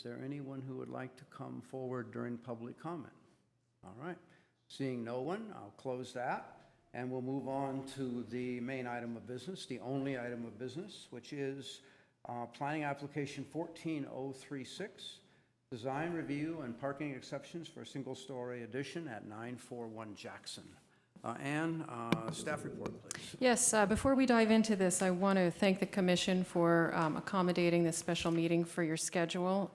Is there anyone who would like to come forward during public comment? All right. Seeing no one, I'll close that, and we'll move on to the main item of business, the only item of business, which is planning application 14036, design review and parking exceptions for a single-story addition at 941 Jackson. Ann, staff report, please. Yes, before we dive into this, I want to thank the Commission for accommodating this special meeting for your schedule.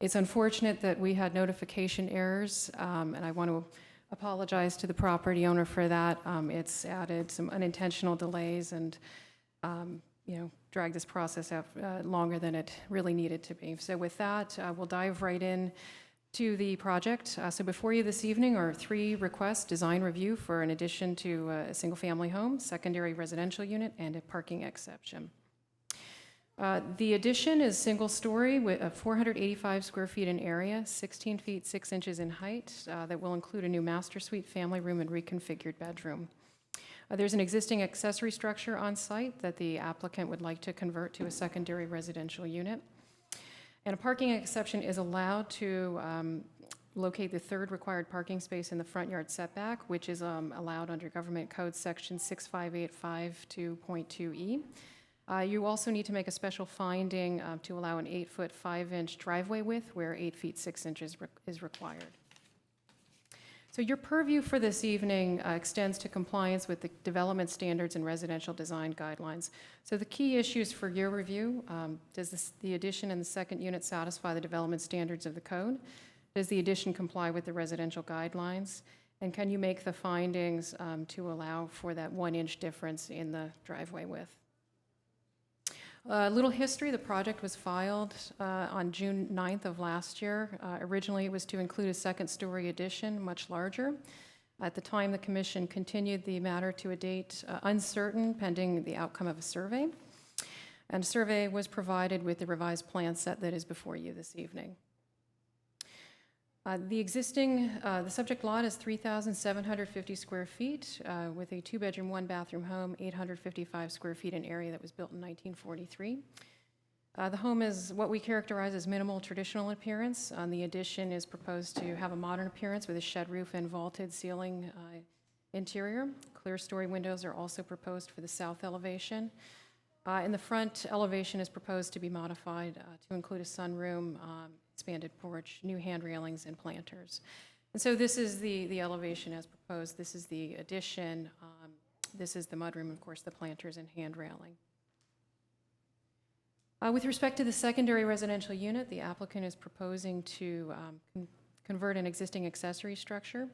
It's unfortunate that we had notification errors, and I want to apologize to the property owner for that. It's added some unintentional delays and, dragged this process out longer than it really needed to be. So with that, we'll dive right in to the project. So before you this evening are 3 requests: design review for an addition to a single-family home, secondary residential unit, and a parking exception. The addition is single-story with 485 square feet in area, 16 feet 6 inches in height, that will include a new master suite, family room, and reconfigured bedroom. There's an existing accessory structure on site that the applicant would like to convert to a secondary residential unit. And a parking exception is allowed to locate the 3rd required parking space in the front yard setback, which is allowed under Government Code Section 65852.2E. You also need to make a special finding to allow an 8-foot 5-inch driveway width where 8 feet 6 inches is required. So your purview for this evening extends to compliance with the development standards and residential design guidelines. So the key issues for your review: does the addition and the second unit satisfy the development standards of the code? Does the addition comply with the residential guidelines? And can you make the findings to allow for that 1-inch difference in the driveway width? A little history: the project was filed on June 9th of last year. Originally, it was to include a second-story addition, much larger. At the time, the Commission continued the matter to a date uncertain, pending the outcome of a survey. And a survey was provided with the revised plan set that is before you this evening. The subject lot is 3,750 square feet with a 2-bedroom, 1-bathroom home, 855 square feet in area that was built in 1943. The home is what we characterize as minimal traditional appearance. The addition is proposed to have a modern appearance with a shed roof and vaulted ceiling interior. Clear story windows are also proposed for the south elevation. In the front elevation is proposed to be modified to include a sunroom, expanded porch, new hand railings, and planters. And so this is the elevation as proposed. This is the addition. This is the mudroom, of course, the planters and hand railing. With respect to the secondary residential unit, the applicant is proposing to convert an existing accessory structure.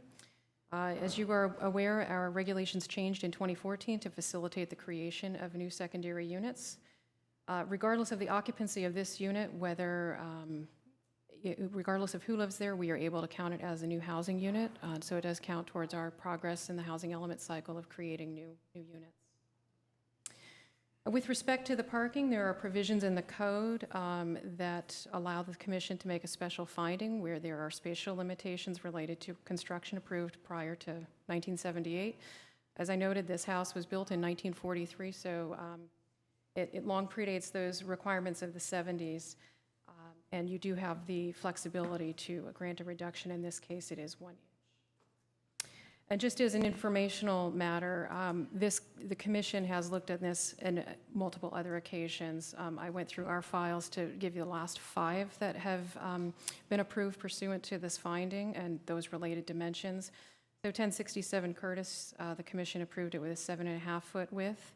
As you are aware, our regulations changed in 2014 to facilitate the creation of new secondary units. Regardless of the occupancy of this unit, regardless of who lives there, we are able to count it as a new housing unit. So it does count towards our progress in the housing element cycle of creating new units. With respect to the parking, there are provisions in the code that allow the Commission to make a special finding where there are spatial limitations related to construction approved prior to 1978. As I noted, this house was built in 1943, so it long predates those requirements of the 70s. And you do have the flexibility to grant a reduction. In this case, it is 1 inch. And just as an informational matter, the Commission has looked at this in multiple other occasions. I went through our files to give you the last 5 that have been approved pursuant to this finding and those related dimensions. So 1067 Curtis, the Commission approved it with a 7.5-foot width.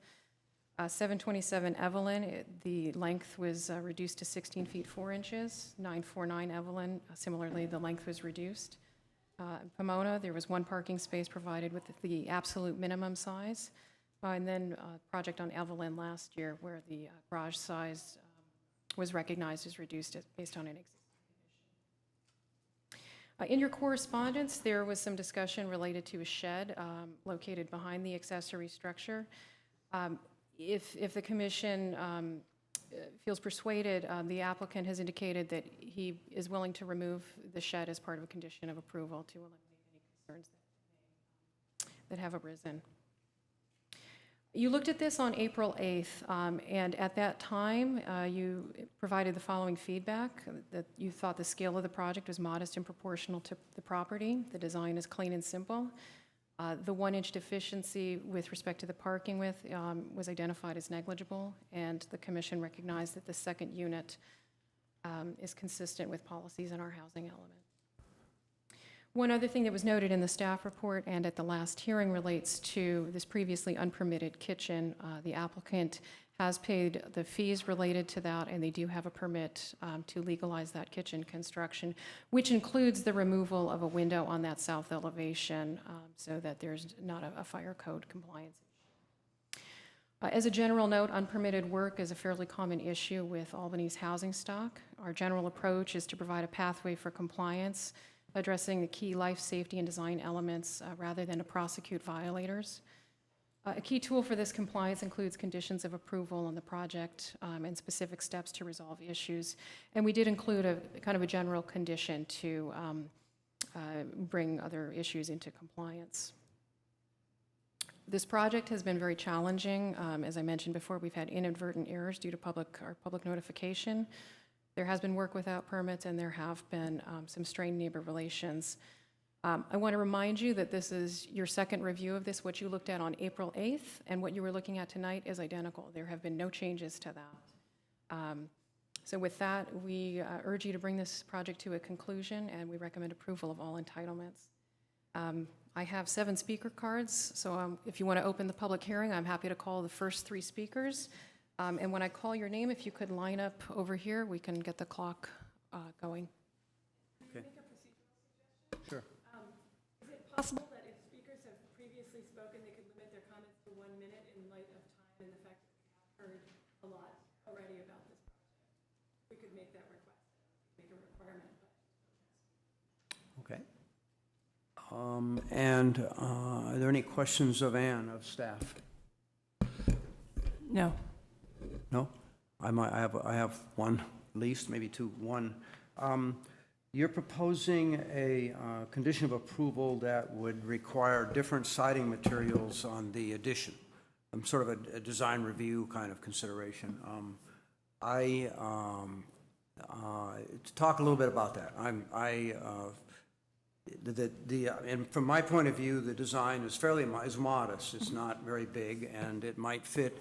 727 Evelyn, the length was reduced to 16 feet 4 inches. 949 Evelyn, similarly, the length was reduced. Pomona, there was 1 parking space provided with the absolute minimum size. And then project on Evelyn last year where the garage size was recognized as reduced based on an existing condition. In your correspondence, there was some discussion related to a shed located behind the accessory structure. If the Commission feels persuaded, the applicant has indicated that he is willing to remove the shed as part of a condition of approval to eliminate any concerns that have arisen. You looked at this on April 8th, and at that time, you provided the following feedback, that you thought the scale of the project was modest and proportional to the property. The design is clean and simple. The 1-inch deficiency with respect to the parking width was identified as negligible, and the commission recognized that the second unit is consistent with policies in our housing element. One other thing that was noted in the staff report and at the last hearing relates to this previously unpermitted kitchen. The applicant has paid the fees related to that, and they do have a permit to legalize that kitchen construction, which includes the removal of a window on that south elevation so that there's not a fire code compliance. As a general note, unpermitted work is a fairly common issue with Albany's housing stock. Our general approach is to provide a pathway for compliance, addressing the key life safety and design elements rather than to prosecute violators. A key tool for this compliance includes conditions of approval on the project and specific steps to resolve issues. And we did include a kind of a general condition to bring other issues into compliance. This project has been very challenging. As I mentioned before, we've had inadvertent errors due to our public notification. There has been work without permits, and there have been some strained neighbor relations. I want to remind you that this is your second review of this. What you looked at on April 8th and what you were looking at tonight is identical. There have been no changes to that. So with that, we urge you to bring this project to a conclusion, and we recommend approval of all entitlements. I have 7 speaker cards, so if you want to open the public hearing, I'm happy to call the first 3 speakers. And when I call your name, if you could line up over here, we can get the clock going. Okay. Sure. Is it possible that if speakers have previously spoken, they could limit their comments to 1 minute in light of time and the fact that we have heard a lot already about this project? We could make that request, make a requirement. Okay. And are there any questions of Ann, of staff? No. No? I have one, at least, maybe 2. One, you're proposing a condition of approval that would require different siding materials on the addition, sort of a design review kind of consideration. To talk a little bit about that. And from my point of view, the design is is modest. It's not very big, and it might fit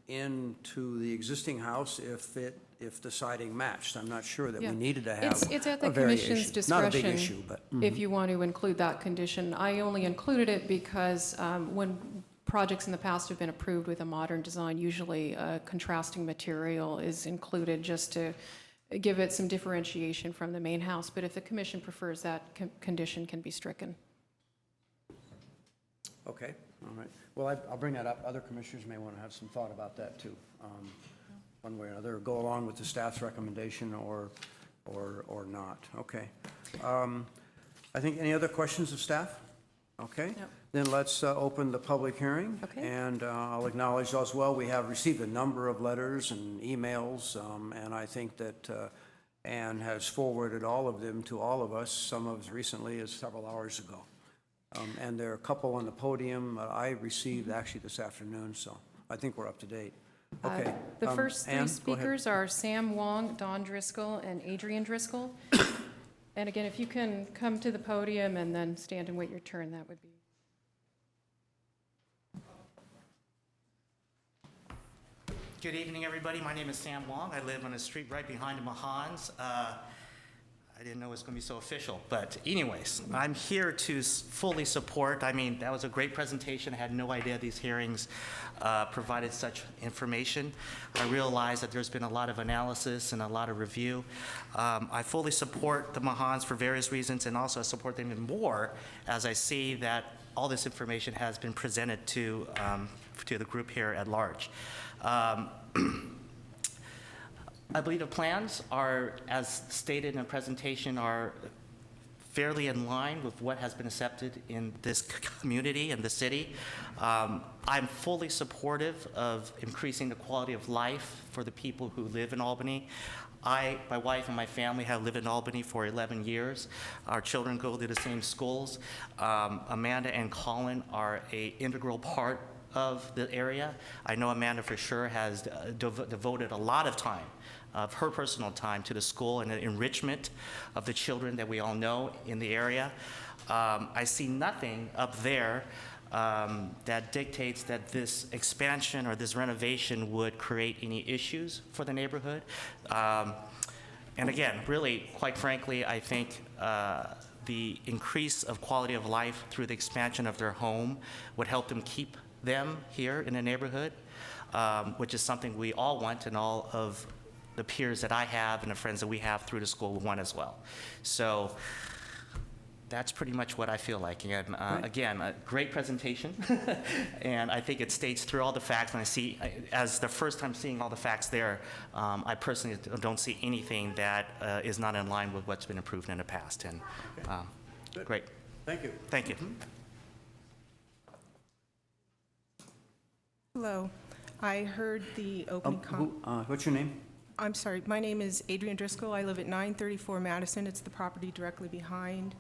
into the existing house if the siding matched. I'm not sure that we Yeah. needed to have It's at the a variation. commission's discretion. Not a big issue, but. If you want to include that condition. I only included it because when projects in the past have been approved with a modern design, usually a contrasting material is included just to give it some differentiation from the main house. But if the commission prefers, that condition can be stricken. Okay, all right. Well, I'll bring that up. Other commissioners may want to have some thought about that, too, one way or another, go along with the staff's recommendation or not. Okay. I think, any other questions of staff? Okay. No. Then let's open the public hearing. Okay. And I'll acknowledge as well, we have received a number of letters and emails, and I think that Ann has forwarded all of them to all of us, some of as recently as several hours ago. And there are a couple on the podium I received actually this afternoon, so I think we're up to date. Okay. The first 3 Ann, go ahead. speakers are Sam Wong, Don Driscoll, and Adrian Driscoll. And again, if you can come to the podium and then stand and wait your turn, that would be. Good evening, everybody. My name is Sam Wong. I live on a street right behind the Mahans. I didn't know it was going to be so official, but anyways, I'm here to fully support. I mean, that was a great presentation. I had no idea these hearings provided such information. I realize that there's been a lot of analysis and a lot of review. I fully support the Mahans for various reasons, and also I support them even more as I see that all this information has been presented to the group here at large. I believe the plans are, as stated in the presentation, are fairly in line with what has been accepted in this community and the city. I'm fully supportive of increasing the quality of life for the people who live in Albany. My wife and my family have lived in Albany for 11 years. Our children go to the same schools. Amanda and Colin are an integral part of the area. I know Amanda for sure has devoted a lot of time, of her personal time, to the school and the enrichment of the children that we all know in the area. I see nothing up there that dictates that this expansion or this renovation would create any issues for the neighborhood. And again, really, quite frankly, I think the increase of quality of life through the expansion of their home would help them keep them here in the neighborhood, which is something we all want, and all of the peers that I have and the friends that we have through the school want as well. So that's pretty much what I feel like. And again, a great presentation. And I think it states through all the facts. And I see, as the first time seeing all the facts there, I personally don't see anything that is not in line with what's been approved in the past. And great. Thank you. Thank you. Hello. I heard the opening comment. What's your name? I'm sorry, my name is Adrian Driscoll. I live at 934 Madison. It's the property directly behind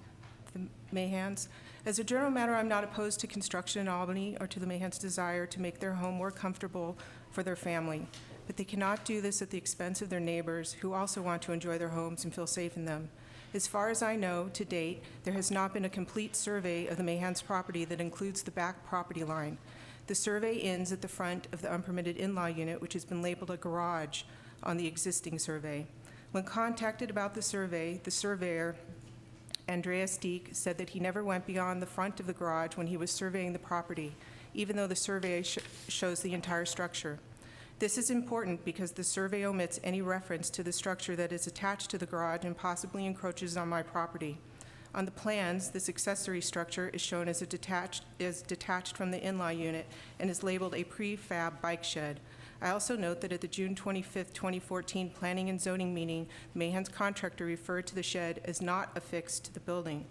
the Mahans. As a general matter, I'm not opposed to construction in Albany or to the Mahans' desire to make their home more comfortable for their family. But they cannot do this at the expense of their neighbors who also want to enjoy their homes and feel safe in them. As far as I know, to date, there has not been a complete survey of the Mahans' property that includes the back property line. The survey ends at the front of the unpermitted in-law unit, which has been labeled a garage on the existing survey. When contacted about the survey, the surveyor, Andreas Deek, said that he never went beyond the front of the garage when he was surveying the property, even though the survey shows the entire structure. This is important because the survey omits any reference to the structure that is attached to the garage and possibly encroaches on my property. On the plans, this accessory structure is shown as detached from the in-law unit and is labeled a prefab bike shed. I also note that at the June 25, 2014 Planning and Zoning meeting, the Mahans contractor referred to the shed as not affixed to the building.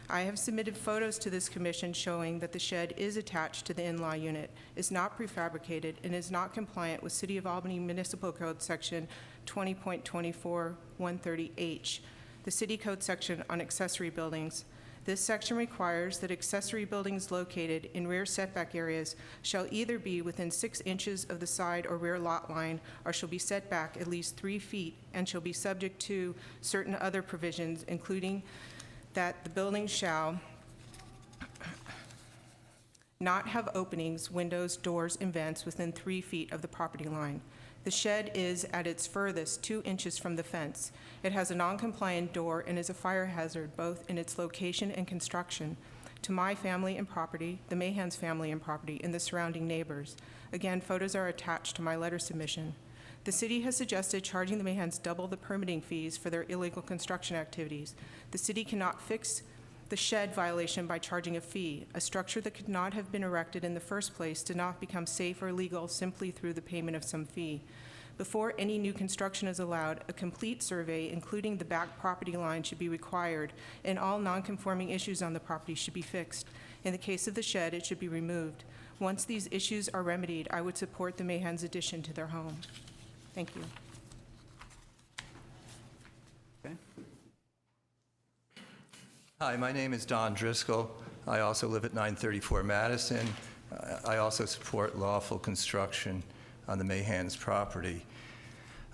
I have submitted photos to this commission showing that the shed is attached to the in-law unit, is not prefabricated, and is not compliant with City of Albany Municipal Code Section 20.24-130H, the City Code section on accessory buildings. This section requires that accessory buildings located in rear setback areas shall either be within 6 inches of the side or rear lot line, or shall be set back at least 3 feet, and shall be subject to certain other provisions, including that the building shall not have openings, windows, doors, and vents within 3 feet of the property line. The shed is at its furthest 2 inches from the fence. It has a non-compliant door and is a fire hazard both in its location and construction to my family and property, the Mahans family and property, and the surrounding neighbors. Again, photos are attached to my letter submission. The city has suggested charging the Mahans double the permitting fees for their illegal construction activities. The city cannot fix the shed violation by charging a fee. A structure that could not have been erected in the first place did not become safe or legal simply through the payment of some fee. Before any new construction is allowed, a complete survey, including the back property line, should be required, and all non-conforming issues on the property should be fixed. In the case of the shed, it should be removed. Once these issues are remedied, I would support the Mahans' addition to their home. Thank you. Okay. Hi, my name is Don Driscoll. I also live at 934 Madison. I also support lawful construction on the Mahans' property.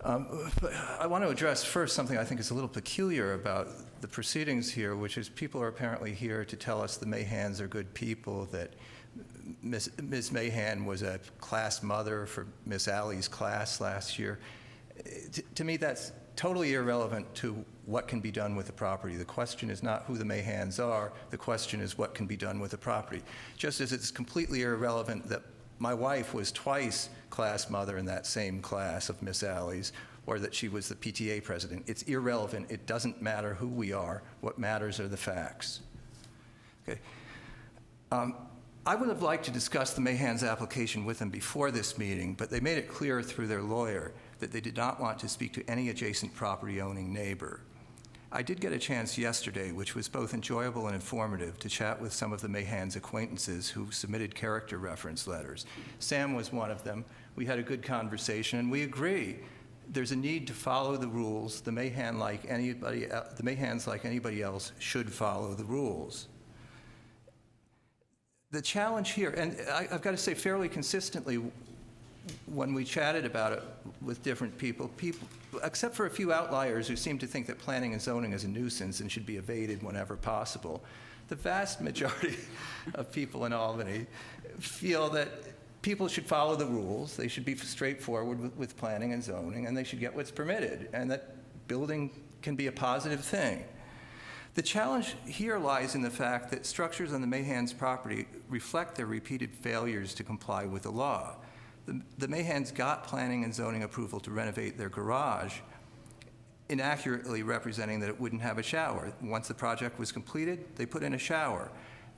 But I want to address first something I think is a little peculiar about the proceedings here, which is people are apparently here to tell us the Mahans are good people, that Ms. Mahan was a class mother for Miss Alley's class last year. To me, that's totally irrelevant to what can be done with the property. The question is not who the Mahans are. The question is what can be done with the property. Just as it's completely irrelevant that my wife was twice class mother in that same class of Miss Alley's, or that she was the PTA president. It's irrelevant. It doesn't matter who we are. What matters are the facts. Okay. I would have liked to discuss the Mahans' application with them before this meeting, but they made it clear through their lawyer that they did not want to speak to any adjacent property-owning neighbor. I did get a chance yesterday, which was both enjoyable and informative, to chat with some of the Mahans' acquaintances who submitted character reference letters. Sam was one of them. We had a good conversation, and we agree there's a need to follow the rules. The Mahans, like anybody else, should follow the rules. The challenge here, and I've got to say fairly consistently, when we chatted about it with different people, except for a few outliers who seem to think that planning and zoning is a nuisance and should be evaded whenever possible, the vast majority of people in Albany feel that people should follow the rules, they should be straightforward with planning and zoning, and they should get what's permitted, and that building can be a positive thing. The challenge here lies in the fact that structures on the Mahans property reflect their repeated failures to comply with the law. The Mahans got planning and zoning approval to renovate their garage, inaccurately representing that it wouldn't have a shower. Once the project was completed, they put in a shower.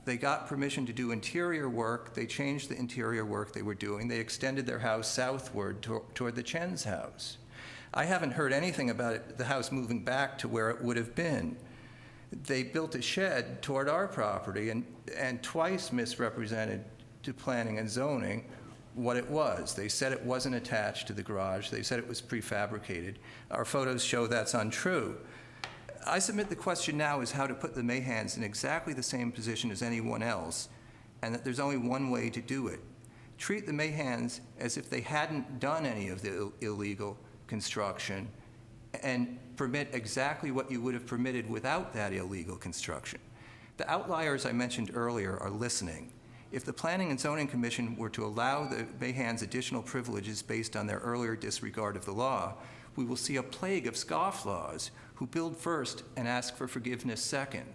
They got permission to do interior work. They changed the interior work they were doing. They extended their house southward toward the Chen's house. I haven't heard anything about the house moving back to where it would have been. They built a shed toward our property and twice misrepresented to planning and zoning what it was. They said it wasn't attached to the garage. They said it was prefabricated. Our photos show that's untrue. I submit the question now is how to put the Mahans in exactly the same position as anyone else, and that there's only one way to do it. Treat the Mahans as if they hadn't done any of the illegal construction and permit exactly what you would have permitted without that illegal construction. The outliers I mentioned earlier are listening. If the Planning and Zoning Commission were to allow the Mahans additional privileges based on their earlier disregard of the law, we will see a plague of scofflaws who build first and ask for forgiveness second.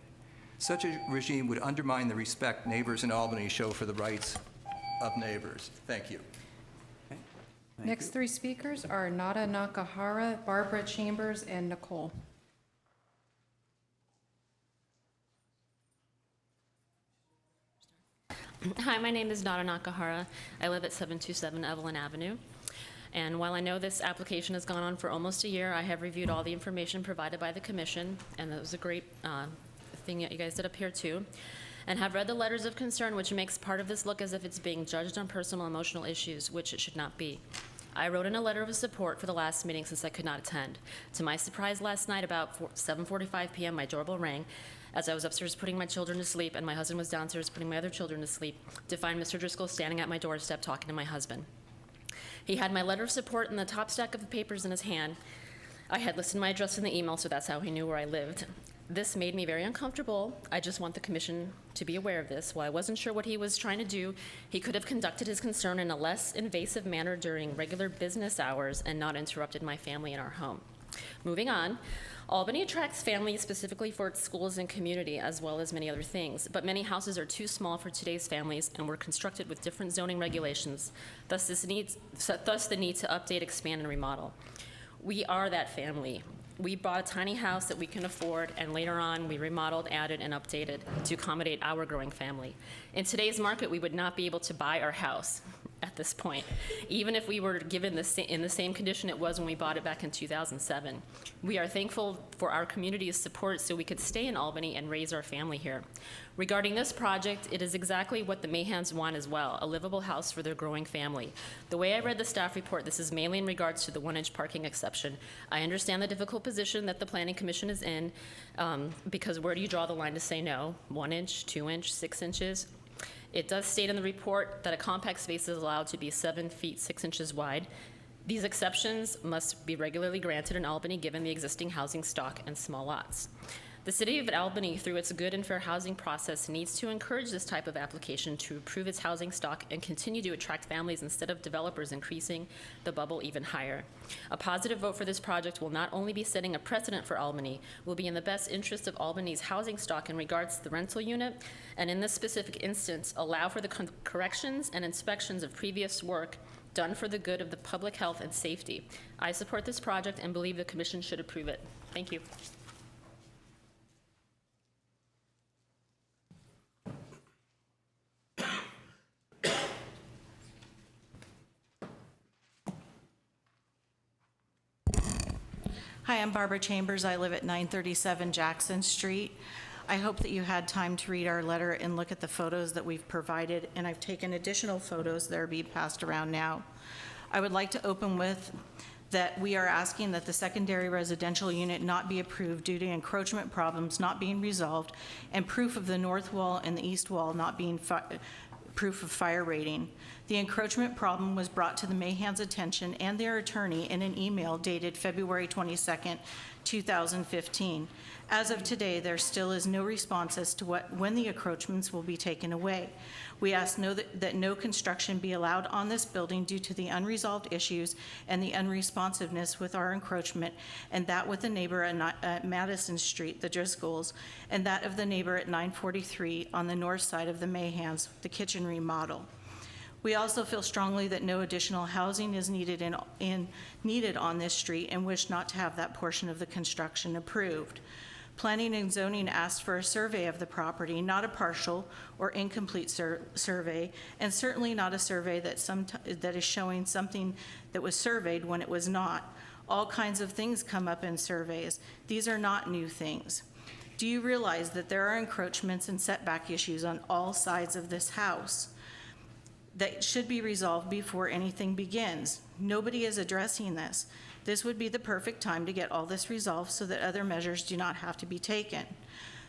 Such a regime would undermine the respect neighbors in Albany show for the rights of neighbors. Thank you. Next three speakers are Nada Nakahara, Barbara Chambers, and Nicole. Hi, my name is Nada Nakahara. I live at 727 Evelyn Avenue. And while I know this application has gone on for almost a year, I have reviewed all the information provided by the commission, and that was a great thing that you guys did up here too, and have read the letters of concern, which makes part of this look as if it's being judged on personal emotional issues, which it should not be. I wrote in a letter of support for the last meeting since I could not attend. To my surprise last night, about 7:45 p.m., my doorbell rang as I was upstairs putting my children to sleep, and my husband was downstairs putting my other children to sleep, to find Mr. Driscoll standing at my doorstep talking to my husband. He had my letter of support in the top stack of the papers in his hand. I had listed my address in the email, so that's how he knew where I lived. This made me very uncomfortable. I just want the commission to be aware of this. While I wasn't sure what he was trying to do, he could have conducted his concern in a less invasive manner during regular business hours and not interrupted my family in our home. Moving on, Albany attracts families specifically for its schools and community, as well as many other things, but many houses are too small for today's families and were constructed with different zoning regulations, thus the need to update, expand, and remodel. We are that family. We bought a tiny house that we can afford, and later on we remodeled, added, and updated to accommodate our growing family. In today's market, we would not be able to buy our house at this point, even if we were given in the same condition it was when we bought it back in 2007. We are thankful for our community's support so we could stay in Albany and raise our family here. Regarding this project, it is exactly what the Mahans want as well, a livable house for their growing family. The way I read the staff report, this is mainly in regards to the 1-inch parking exception. I understand the difficult position that the Planning Commission is in, because where do you draw the line to say no? 1 inch, 2 inch, 6 inches? It does state in the report that a compact space is allowed to be 7 feet 6 inches wide. These exceptions must be regularly granted in Albany given the existing housing stock and small lots. The City of Albany, through its good and fair housing process, needs to encourage this type of application to improve its housing stock and continue to attract families instead of developers increasing the bubble even higher. A positive vote for this project will not only be setting a precedent for Albany, will be in the best interest of Albany's housing stock in regards to the rental unit, and in this specific instance, allow for the corrections and inspections of previous work done for the good of the public health and safety. I support this project and believe the Commission should approve it. Thank you. Hi, I'm Barbara Chambers. I live at 937 Jackson Street. I hope that you had time to read our letter and look at the photos that we've provided, and I've taken additional photos that are being passed around now. I would like to open with that we are asking that the secondary residential unit not be approved due to encroachment problems not being resolved and proof of the north wall and the east wall not being proof of fire rating. The encroachment problem was brought to the Mahans' attention and their attorney in an email dated February 22nd, 2015. As of today, there still is no response as to when the encroachments will be taken away. We ask that no construction be allowed on this building due to the unresolved issues and the unresponsiveness with our encroachment, and that with the neighbor at Madison Street, the Driscolls, and that of the neighbor at 943 on the north side of the Mahans, the kitchen remodel. We also feel strongly that no additional housing is needed on this street and wish not to have that portion of the construction approved. Planning and zoning asked for a survey of the property, not a partial or incomplete survey, and certainly not a survey that is showing something that was surveyed when it was not. All kinds of things come up in surveys. These are not new things. Do you realize that there are encroachments and setback issues on all sides of this house that should be resolved before anything begins? Nobody is addressing this. This would be the perfect time to get all this resolved so that other measures do not have to be taken,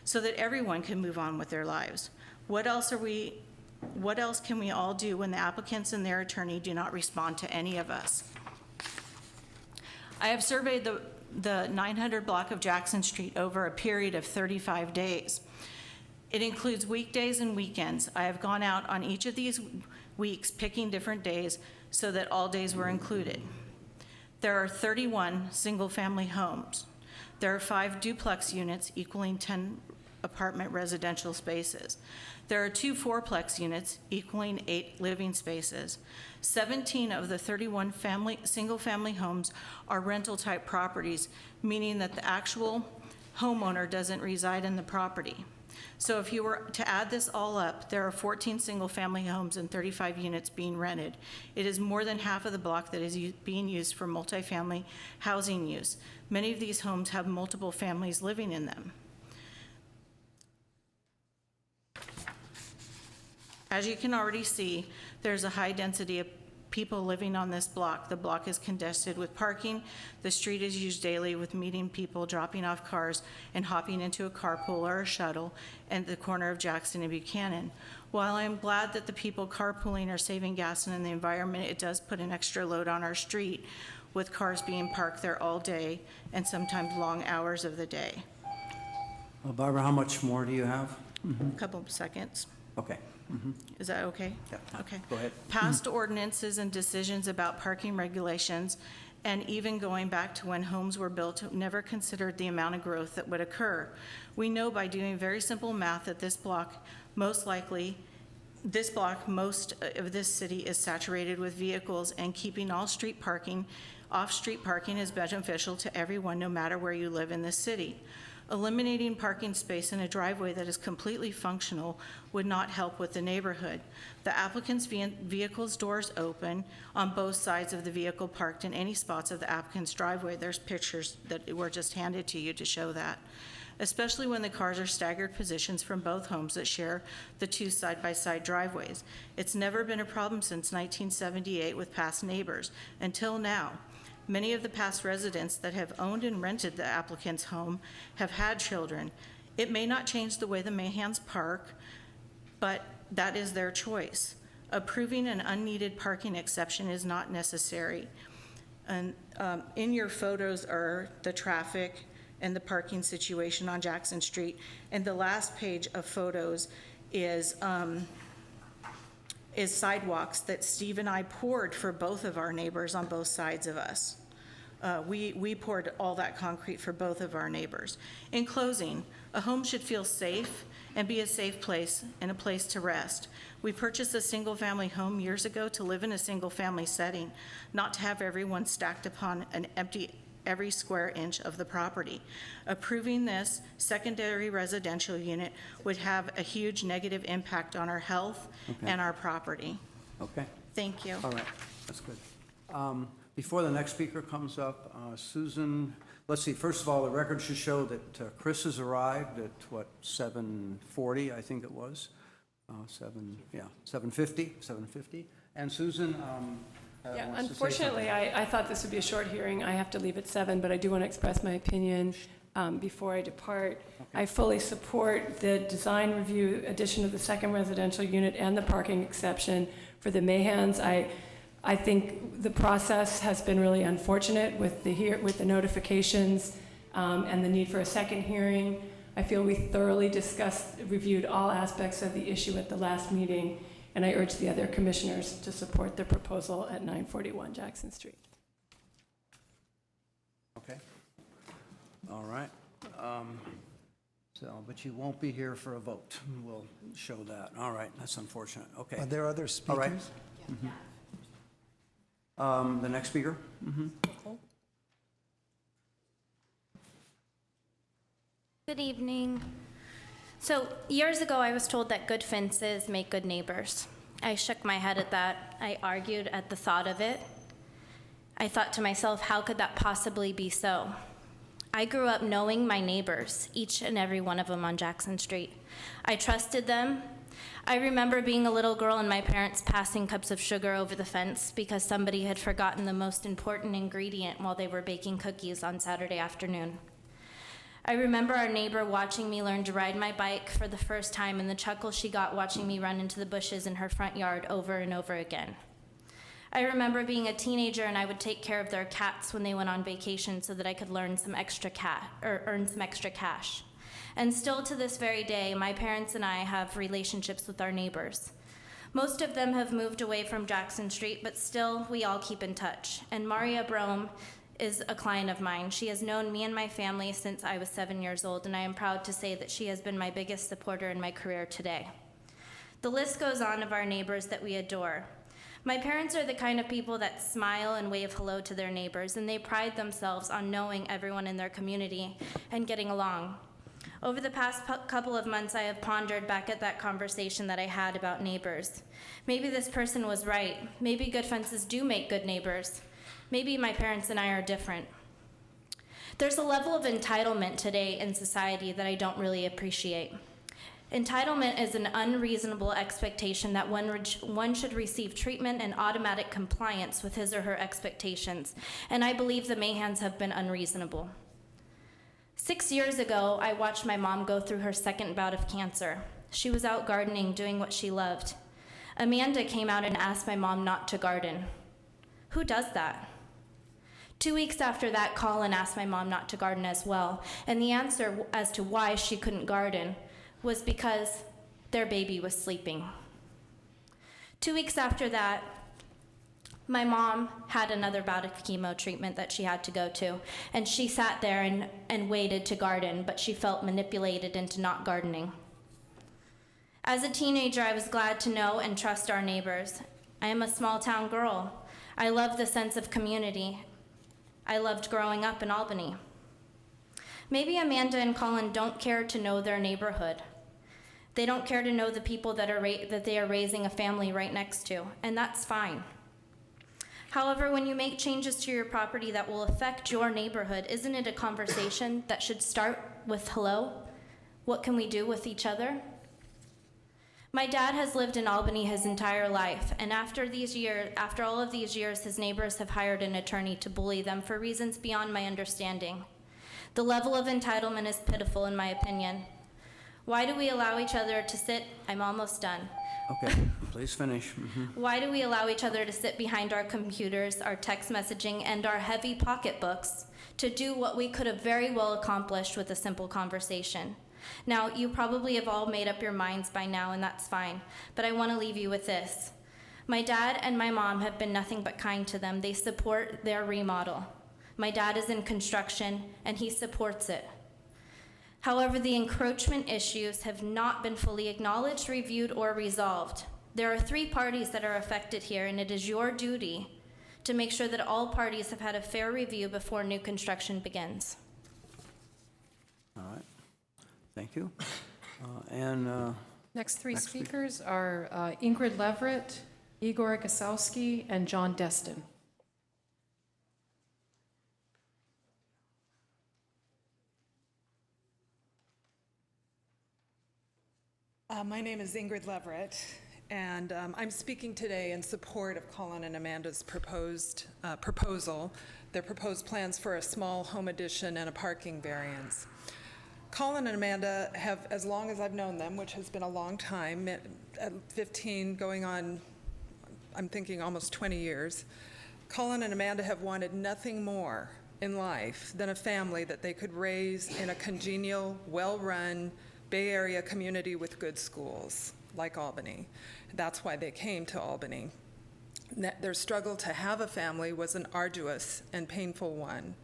so that everyone can move on with their lives. What else can we all do when the applicants and their attorney do not respond to any of us? I have surveyed the 900 block of Jackson Street over a period of 35 days. It includes weekdays and weekends. I have gone out on each of these weeks picking different days so that all days were included. There are 31 single-family homes. There are 5 duplex units equaling 10 apartment residential spaces. There are 2 fourplex units equaling 8 living spaces. 17 of the 31 single-family homes are rental-type properties, meaning that the actual homeowner doesn't reside in the property. So if you were to add this all up, there are 14 single-family homes and 35 units being rented. It is more than half of the block that is being used for multifamily housing use. Many of these homes have multiple families living in them. As you can already see, there's a high density of people living on this block. The block is congested with parking. The street is used daily with meeting people, dropping off cars, and hopping into a carpool or a shuttle at the corner of Jackson and Buchanan. While I am glad that the people carpooling are saving gas and in the environment, it does put an extra load on our street with cars being parked there all day and sometimes long hours of the day. Well, Barbara, how much more do you have? A couple of seconds. Okay. Is that okay? Yeah. Okay. Go ahead. Past ordinances and decisions about parking regulations, and even going back to when homes were built, never considered the amount of growth that would occur. We know by doing very simple math that most of this city is saturated with vehicles, and keeping off-street parking is beneficial to everyone, no matter where you live in this city. Eliminating parking space in a driveway that is completely functional would not help with the neighborhood. The applicant's vehicle's doors open on both sides of the vehicle parked in any spots of the applicant's driveway. There's pictures that were just handed to you to show that. Especially when the cars are staggered positions from both homes that share the 2 side-by-side driveways. It's never been a problem since 1978 with past neighbors, until now. Many of the past residents that have owned and rented the applicant's home have had children. It may not change the way the Mahans park, but that is their choice. Approving an unneeded parking exception is not necessary. And in your photos are the traffic and the parking situation on Jackson Street. And the last page of photos is sidewalks that Steve and I poured for both of our neighbors on both sides of us. We poured all that concrete for both of our neighbors. In closing, a home should feel safe and be a safe place and a place to rest. We purchased a single-family home years ago to live in a single-family setting, not to have everyone stacked upon an empty every square inch of the property. Approving this secondary residential unit would have a huge negative impact on our health and our property. Okay. Thank you. All right, that's good. Before the next speaker comes up, Susan, let's see, first of all, the record should show that Chris has arrived at, 7:40, I think it was? 7:50. And Susan Yeah, wants to say unfortunately, something. I thought this would be a short hearing. I have to leave at 7, but I do want to express my opinion before I depart. I fully support the design review, addition of the second residential unit and the parking exception for the Mayhans. I think the process has been really unfortunate with the notifications and the need for a second hearing. I feel we thoroughly reviewed all aspects of the issue at the last meeting, and I urge the other commissioners to support the proposal at 941 Jackson Street. Okay. All right. But you won't be here for a vote. We'll show that. All right, that's unfortunate. Okay. Are there other All right. speakers? The next speaker? Good evening. So years ago, I was told that good fences make good neighbors. I shook my head at that. I argued at the thought of it. I thought to myself, how could that possibly be so? I grew up knowing my neighbors, each and every one of them on Jackson Street. I trusted them. I remember being a little girl and my parents passing cups of sugar over the fence because somebody had forgotten the most important ingredient while they were baking cookies on Saturday afternoon. I remember our neighbor watching me learn to ride my bike for the first time and the chuckle she got watching me run into the bushes in her front yard over and over again. I remember being a teenager and I would take care of their cats when they went on vacation so that I could earn some extra cash. And still to this very day, my parents and I have relationships with our neighbors. Most of them have moved away from Jackson Street, but still we all keep in touch. And Maria Brome is a client of mine. She has known me and my family since I was 7 years old, and I am proud to say that she has been my biggest supporter in my career today. The list goes on of our neighbors that we adore. My parents are the kind of people that smile and wave hello to their neighbors, and they pride themselves on knowing everyone in their community and getting along. Over the past couple of months, I have pondered back at that conversation that I had about neighbors. Maybe this person was right. Maybe good fences do make good neighbors. Maybe my parents and I are different. There's a level of entitlement today in society that I don't really appreciate. Entitlement is an unreasonable expectation that one should receive treatment and automatic compliance with his or her expectations, and I believe the Mayhans have been unreasonable. 6 years ago, I watched my mom go through her second bout of cancer. She was out gardening, doing what she loved. Amanda came out and asked my mom not to garden. Who does that? 2 weeks after that, Colin asked my mom not to garden as well, and the answer as to why she couldn't garden was because their baby was sleeping. 2 weeks after that, my mom had another bout of chemo treatment that she had to go to, and she sat there and waited to garden, but she felt manipulated into not gardening. As a teenager, I was glad to know and trust our neighbors. I am a small town girl. I love the sense of community. I loved growing up in Albany. Maybe Amanda and Colin don't care to know their neighborhood. They don't care to know the people that they are raising a family right next to, and that's fine. However, when you make changes to your property that will affect your neighborhood, isn't it a conversation that should start with hello? What can we do with each other? My dad has lived in Albany his entire life, and after all of these years, his neighbors have hired an attorney to bully them for reasons beyond my understanding. The level of entitlement is pitiful, in my opinion. Why do we allow each other to sit? I'm almost done. Okay, please finish. Why do we allow each other to sit behind our computers, our text messaging, and our heavy pocketbooks to do what we could have very well accomplished with a simple conversation? Now, you probably have all made up your minds by now, and that's fine, but I want to leave you with this. My dad and my mom have been nothing but kind to them. They support their remodel. My dad is in construction, and he supports it. However, the encroachment issues have not been fully acknowledged, reviewed, or resolved. There are 3 parties that are affected here, and it is your duty to make sure that all parties have had a fair review before new construction begins. All right, thank you. And Next three Next speaker. speakers are Ingrid Leverett, Igor Gasowski, and John Destin. My name is Ingrid Leverett, and I'm speaking today in support of Colin and Amanda's proposal their proposed plans for a small home addition and a parking variance. Colin and Amanda have, as long as I've known them, which has been a long time, 15 going on, I'm thinking almost 20 years, Colin and Amanda have wanted nothing more in life than a family that they could raise in a congenial, well-run Bay Area community with good schools, like Albany. That's why they came to Albany. Their struggle to have a family was an arduous and painful one,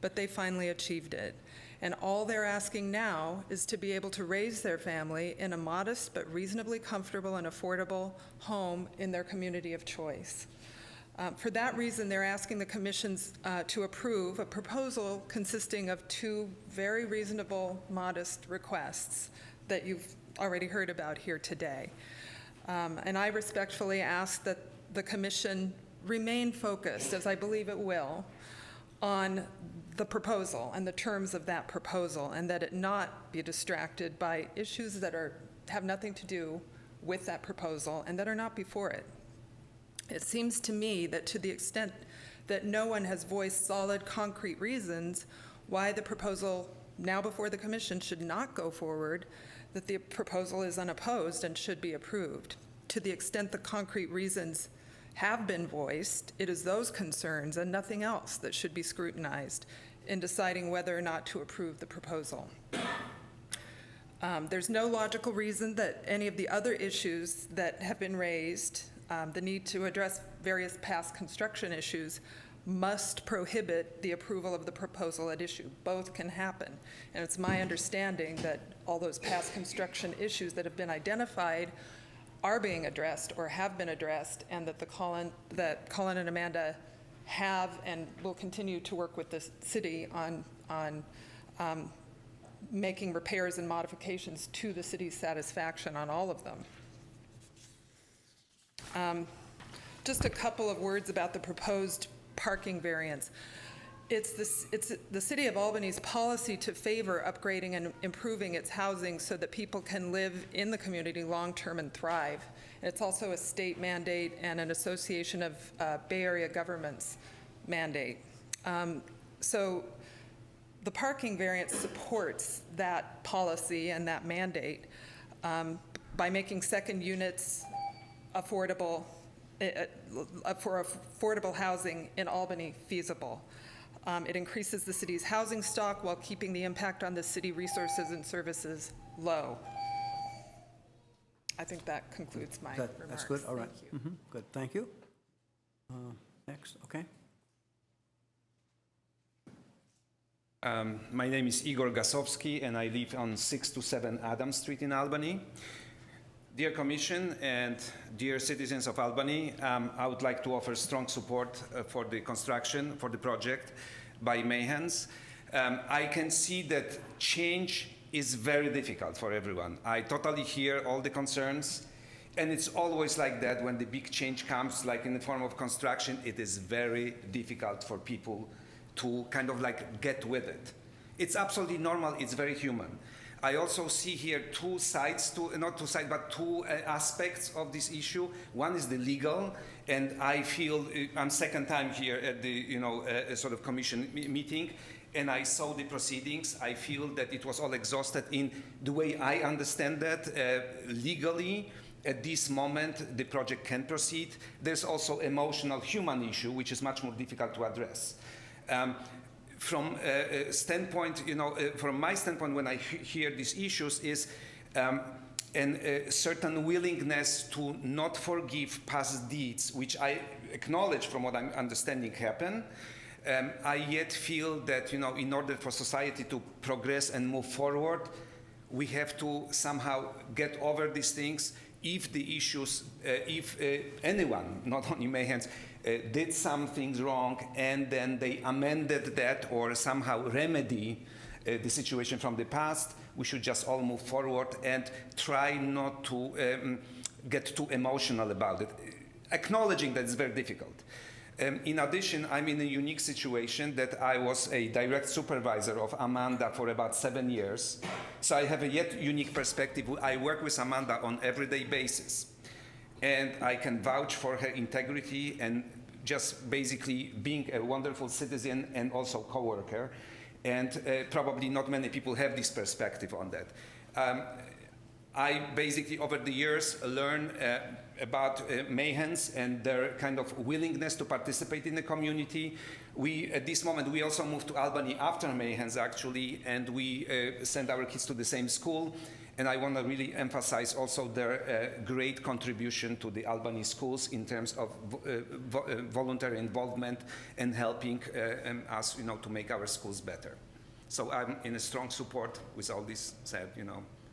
but they finally achieved it. And all they're asking now is to be able to raise their family in a modest but reasonably comfortable and affordable home in their community of choice. For that reason, they're asking the commissions to approve a proposal consisting of two very reasonable, modest requests that you've already heard about here today. And I respectfully ask that the commission remain focused, as I believe it will, on the proposal and the terms of that proposal, and that it not be distracted by issues that have nothing to do with that proposal and that are not before it. It seems to me that to the extent that no one has voiced solid, concrete reasons why the proposal now before the commission should not go forward, that the proposal is unopposed and should be approved. To the extent the concrete reasons have been voiced, it is those concerns and nothing else that should be scrutinized in deciding whether or not to approve the proposal. There's no logical reason that any of the other issues that have been raised, the need to address various past construction issues, must prohibit the approval of the proposal at issue. Both can happen. And it's my understanding that all those past construction issues that have been identified are being addressed or have been addressed, and that Colin and Amanda have and will continue to work with the city on making repairs and modifications to the city's satisfaction on all of them. Just a couple of words about the proposed parking variance. It's the City of Albany's policy to favor upgrading and improving its housing so that people can live in the community long-term and thrive. And it's also a state mandate and an association of Bay Area governments mandate. So the parking variance supports that policy and that mandate by making second units affordable for affordable housing in Albany feasible. It increases the city's housing stock while keeping the impact on the city resources and services low. I think that concludes my remarks. That's good, all right. Thank you. Good, thank you. Next, okay. My name is Igor Gasowski, and I live on 627 Adams Street in Albany. Dear Commission and dear citizens of Albany, I would like to offer strong support for the construction, for the project by Mayhans. I can see that change is very difficult for everyone. I totally hear all the concerns, and it's always like that when the big change comes, like in the form of construction, it is very difficult for people to kind of like get with it. It's absolutely normal, it's very human. I also see here two sides, not two sides, but two aspects of this issue. One is the legal, and I feel I'm second time here at the sort of commission meeting, and I saw the proceedings. I feel that it was all exhausted in the way I understand that legally. At this moment, the project can proceed. There's also emotional human issue, which is much more difficult to address. From standpoint, from my standpoint, when I hear these issues, is a certain willingness to not forgive past deeds, which I acknowledge from what I'm understanding happen. I yet feel that, in order for society to progress and move forward, we have to somehow get over these things. If the issues, if anyone, not only Mayhans, did some things wrong and then they amended that or somehow remedy the situation from the past, we should just all move forward and try not to get too emotional about it, acknowledging that it's very difficult. In addition, I'm in a unique situation that I was a direct supervisor of Amanda for about 7 years. So I have a yet unique perspective. I work with Amanda on an everyday basis. And I can vouch for her integrity and just basically being a wonderful citizen and also coworker. And probably not many people have this perspective on that. I basically, over the years, learned about Mayhans and their kind of willingness to participate in the community. At this moment, we also moved to Albany after Mayhans, actually, and we send our kids to the same school. And I want to really emphasize also their great contribution to the Albany schools in terms of voluntary involvement and helping us, to make our schools better. So I'm in a strong support with all this said,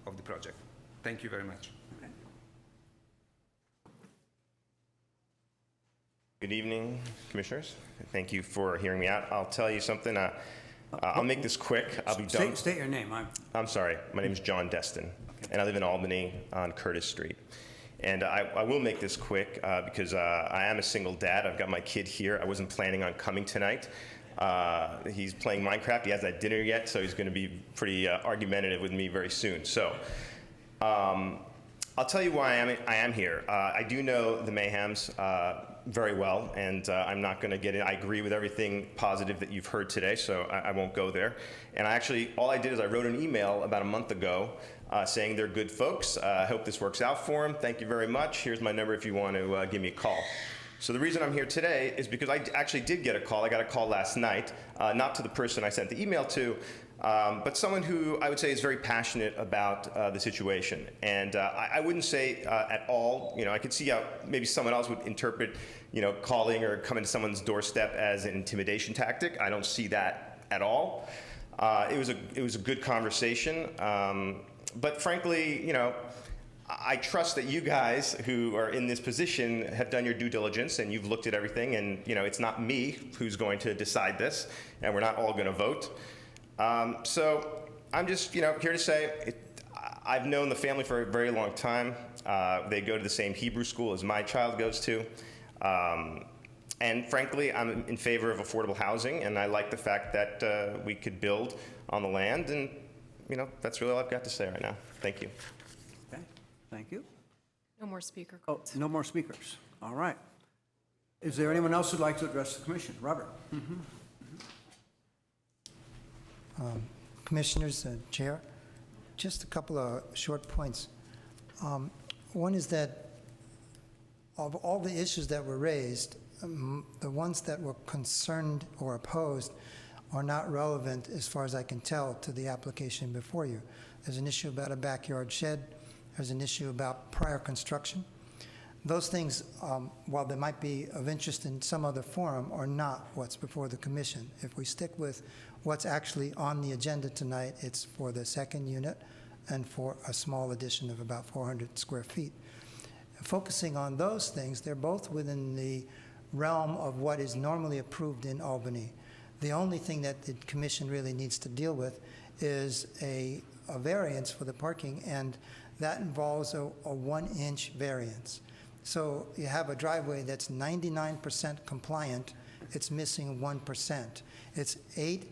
of the project. Thank you very much. Good evening, commissioners. Thank you for hearing me out. I'll tell you something. I'll make this quick. I'll be done. State your name. I'm sorry. My name is John Destin, and I live in Albany on Curtis Street. And I will make this quick because I am a single dad. I've got my kid here. I wasn't planning on coming tonight. He's playing Minecraft. He hasn't had dinner yet, so he's going to be pretty argumentative with me very soon. So I'll tell you why I am here. I do know the Mayhams very well, and I'm not going to get in. I agree with everything positive that you've heard today, so I won't go there. And all I did is I wrote an email about a month ago saying they're good folks. I hope this works out for them. Thank you very much. Here's my number if you want to give me a call. So the reason I'm here today is because I actually did get a call. I got a call last night, not to the person I sent the email to, but someone who I would say is very passionate about the situation. And I wouldn't say at all, I could see how maybe someone else would interpret, calling or coming to someone's doorstep as an intimidation tactic. I don't see that at all. It was a good conversation. But frankly, I trust that you guys who are in this position have done your due diligence and you've looked at everything, and it's not me who's going to decide this, and we're not all going to vote. So I'm just here to say I've known the family for a very long time. They go to the same Hebrew school as my child goes to. And frankly, I'm in favor of affordable housing, and I like the fact that we could build on the land, and that's really all I've got to say right now. Thank you. Okay, thank you. No more speaker Oh, cards. no more speakers. All right. Is there anyone else who'd like to address the commission? Robert? Commissioners, Chair, just a couple of short points. One is that of all the issues that were raised, the ones that were concerned or opposed are not relevant, as far as I can tell, to the application before you. There's an issue about a backyard shed. There's an issue about prior construction. Those things, while they might be of interest in some other forum, are not what's before the commission. If we stick with what's actually on the agenda tonight, it's for the second unit and for a small addition of about 400 square feet. Focusing on those things, they're both within the realm of what is normally approved in Albany. The only thing that the commission really needs to deal with is a variance for the parking, and that involves a 1-inch variance. So you have a driveway that's 99% compliant, it's missing 1%. It's 8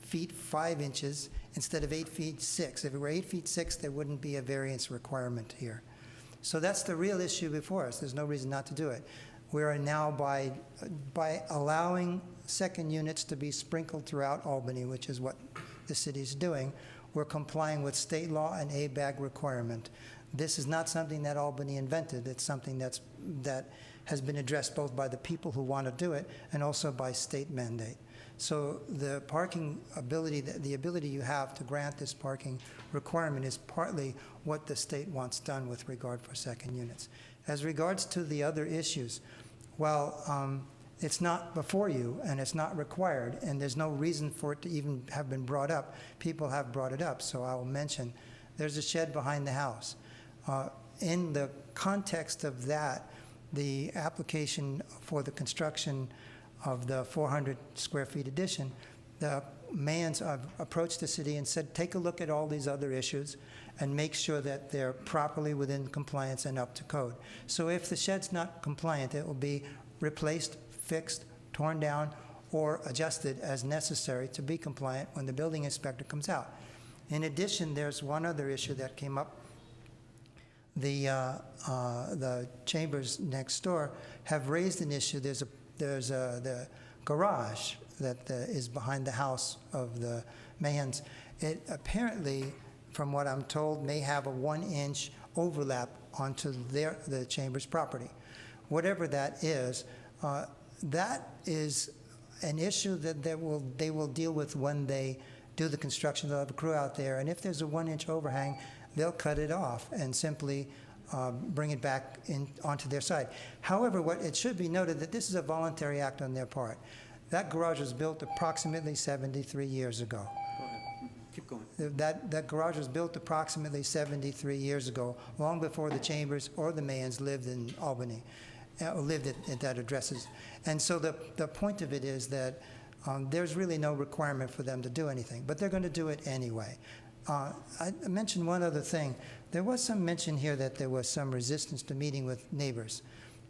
feet 5 inches instead of 8 feet 6. If it were 8 feet 6, there wouldn't be a variance requirement here. So that's the real issue before us. There's no reason not to do it. We are now, by allowing second units to be sprinkled throughout Albany, which is what the city is doing, we're complying with state law and ABAG requirement. This is not something that Albany invented. It's something that has been addressed both by the people who want to do it and also by state mandate. So the parking ability, the ability you have to grant this parking requirement is partly what the state wants done with regard for second units. As regards to the other issues, well, it's not before you and it's not required, and there's no reason for it to even have been brought up. People have brought it up, so I will mention there's a shed behind the house. In the context of that, the application for the construction of the 400 square feet addition, the Mayans approached the city and said, take a look at all these other issues and make sure that they're properly within compliance and up to code. So if the shed's not compliant, it will be replaced, fixed, torn down, or adjusted as necessary to be compliant when the building inspector comes out. In addition, there's one other issue that came up. the chambers next door have raised an issue. There's the garage that is behind the house of the Mahans. It apparently, from what I'm told, may have a 1-inch overlap onto the chambers property. Whatever that is an issue that they will deal with when they do the construction. They'll have a crew out there, and if there's a 1-inch overhang, they'll cut it off and simply bring it back onto their side. However, it should be noted that this is a voluntary act on their part. That garage was built approximately 73 years ago. Go ahead. Keep going. That garage was built approximately 73 years ago, long before the Chambers or the Mahans lived in Albany, lived at that addresses. And so the point of it is that there's really no requirement for them to do anything, but they're going to do it anyway. I mentioned one other thing. There was some mention here that there was some resistance to meeting with neighbors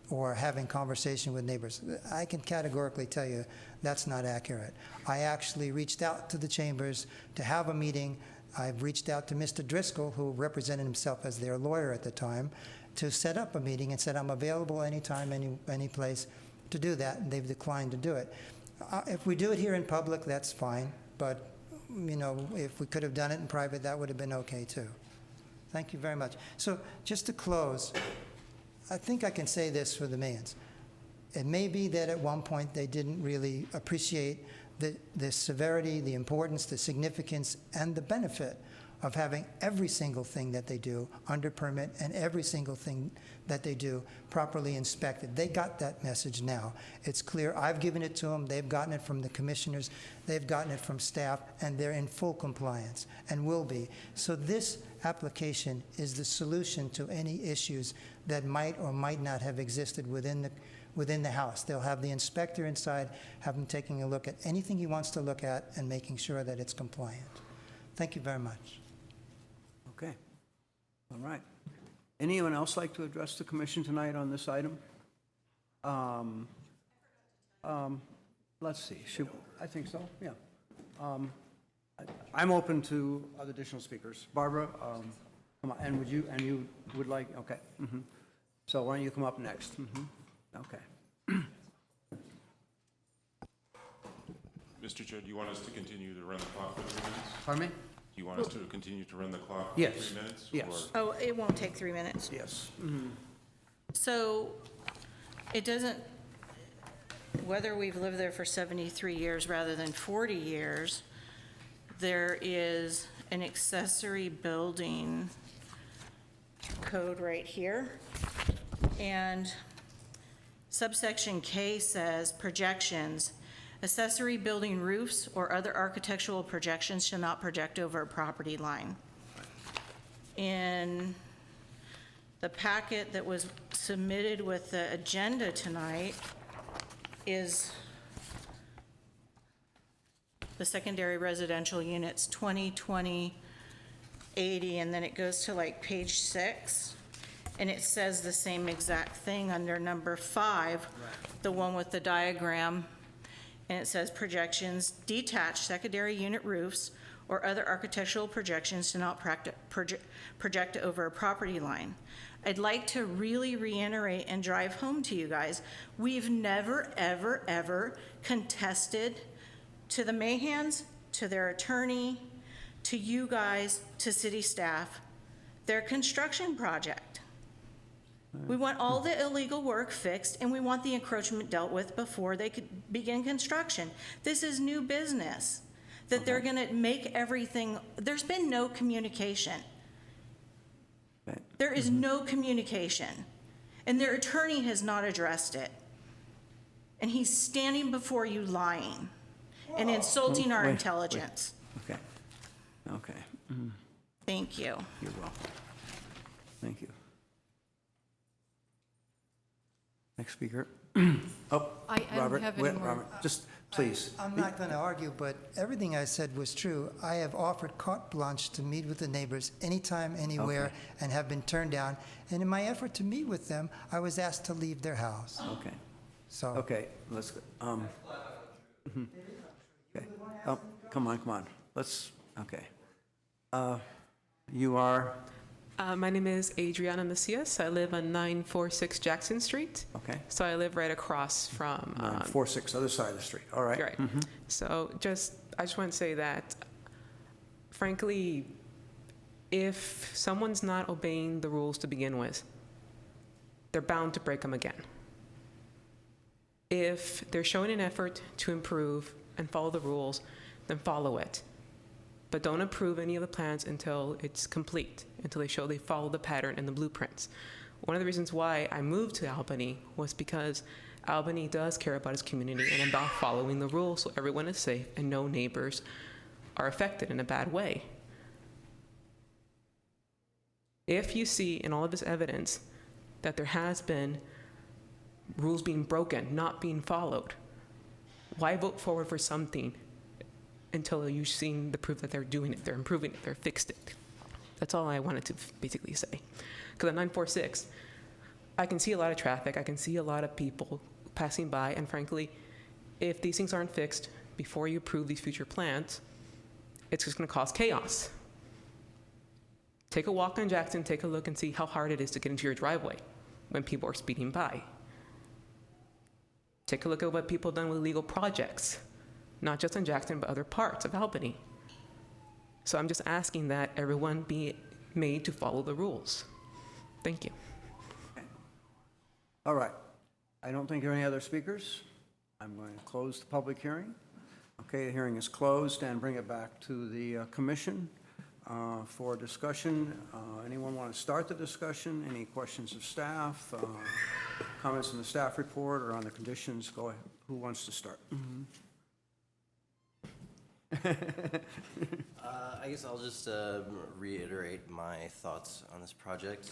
or having conversation with neighbors. I can categorically tell you that's not accurate. I actually reached out to the Chambers to have a meeting. I've reached out to Mr. Driscoll, who represented himself as their lawyer at the time, to set up a meeting and said, I'm available anytime, any place to do that, and they've declined to do it. If we do it here in public, that's fine, but if we could have done it in private, that would have been okay too. Thank you very much. So just to close, I think I can say this for the Mahans. It may be that at one point they didn't really appreciate the severity, the importance, the significance, and the benefit of having every single thing that they do under permit and every single thing that they do properly inspected. They got that message now. It's clear. I've given it to them. They've gotten it from the commissioners. They've gotten it from staff, and they're in full compliance and will be. So this application is the solution to any issues that might or might not have existed within the house. They'll have the inspector inside, have him taking a look at anything he wants to look at and making sure that it's compliant. Thank you very much. Okay. All right. Anyone else like to address the commission tonight on this item? Let's see. I think so, yeah. I'm open to other additional speakers. Barbara, come on, and you would like, okay. So why don't you come up next? Okay. Mr. Chair, do you want us to continue to run the clock for 3 minutes? Pardon me? Do you want us to continue to run the clock for Yes. 3 minutes? Yes. Oh, it won't take 3 minutes. Yes. So it doesn't, whether we've lived there for 73 years rather than 40 years, there is an accessory building code right here. And subsection K says projections. Accessory building roofs or other architectural projections shall not project over a property line. In the packet that was submitted with the agenda tonight is the secondary residential units 20/20/80, and then it goes to like page 6, and it says the same exact thing under number 5, the one with the diagram. And it says projections, detached secondary unit roofs or other architectural projections do not project over a property line. I'd like to really reiterate and drive home to you guys, we've never, ever, ever contested to the Mahans, to their attorney, to you guys, to city staff, their construction project. We want all the illegal work fixed, and we want the encroachment dealt with before they could begin construction. This is new business, that they're going to make everything, there's been no communication. There is no communication, and their attorney has not addressed it. And he's standing before you lying and insulting our intelligence. Okay. Okay. Thank you. You're welcome. Thank you. Next speaker. Oh, I don't Robert, have any wait, more. Robert, just please. I'm not going to argue, but everything I said was true. I have offered carte blanche to meet with the neighbors anytime, anywhere, Okay. and have been turned down. And in my effort to meet with them, I was asked to leave their house. Okay. So. Okay, let's, okay. Oh, come on. Let's, okay. You are, My name is Adriana Macias. I live on 946 Jackson Street. Okay. So I live right across from... 946, other side of the street, all right. Right. So I just want to say that, frankly, if someone's not obeying the rules to begin with, they're bound to break them again. If they're showing an effort to improve and follow the rules, then follow it. But don't approve any of the plans until it's complete, until they show they follow the pattern and the blueprints. One of the reasons why I moved to Albany was because Albany does care about its community and about following the rules so everyone is safe and no neighbors are affected in a bad way. If you see in all of this evidence that there has been rules being broken, not being followed, why vote forward for something until you've seen the proof that they're doing it, they're improving it, they're fixed it? That's all I wanted to basically say. Because at 946, I can see a lot of traffic, I can see a lot of people passing by, and frankly, if these things aren't fixed before you approve these future plans, it's just gonna cause chaos. Take a walk on Jackson, take a look and see how hard it is to get into your driveway when people are speeding by. Take a look at what people have done with illegal projects, not just in Jackson, but other parts of Albany. So I'm just asking that everyone be made to follow the rules. Thank you. All right. I don't think there are any other speakers. I'm going to close the public hearing. Okay, the hearing is closed, and bring it back to the commission for discussion. Anyone want to start the discussion? Any questions of staff? Comments on the staff report or on the conditions? Go ahead. Who wants to start? I guess I'll just reiterate my thoughts on this project.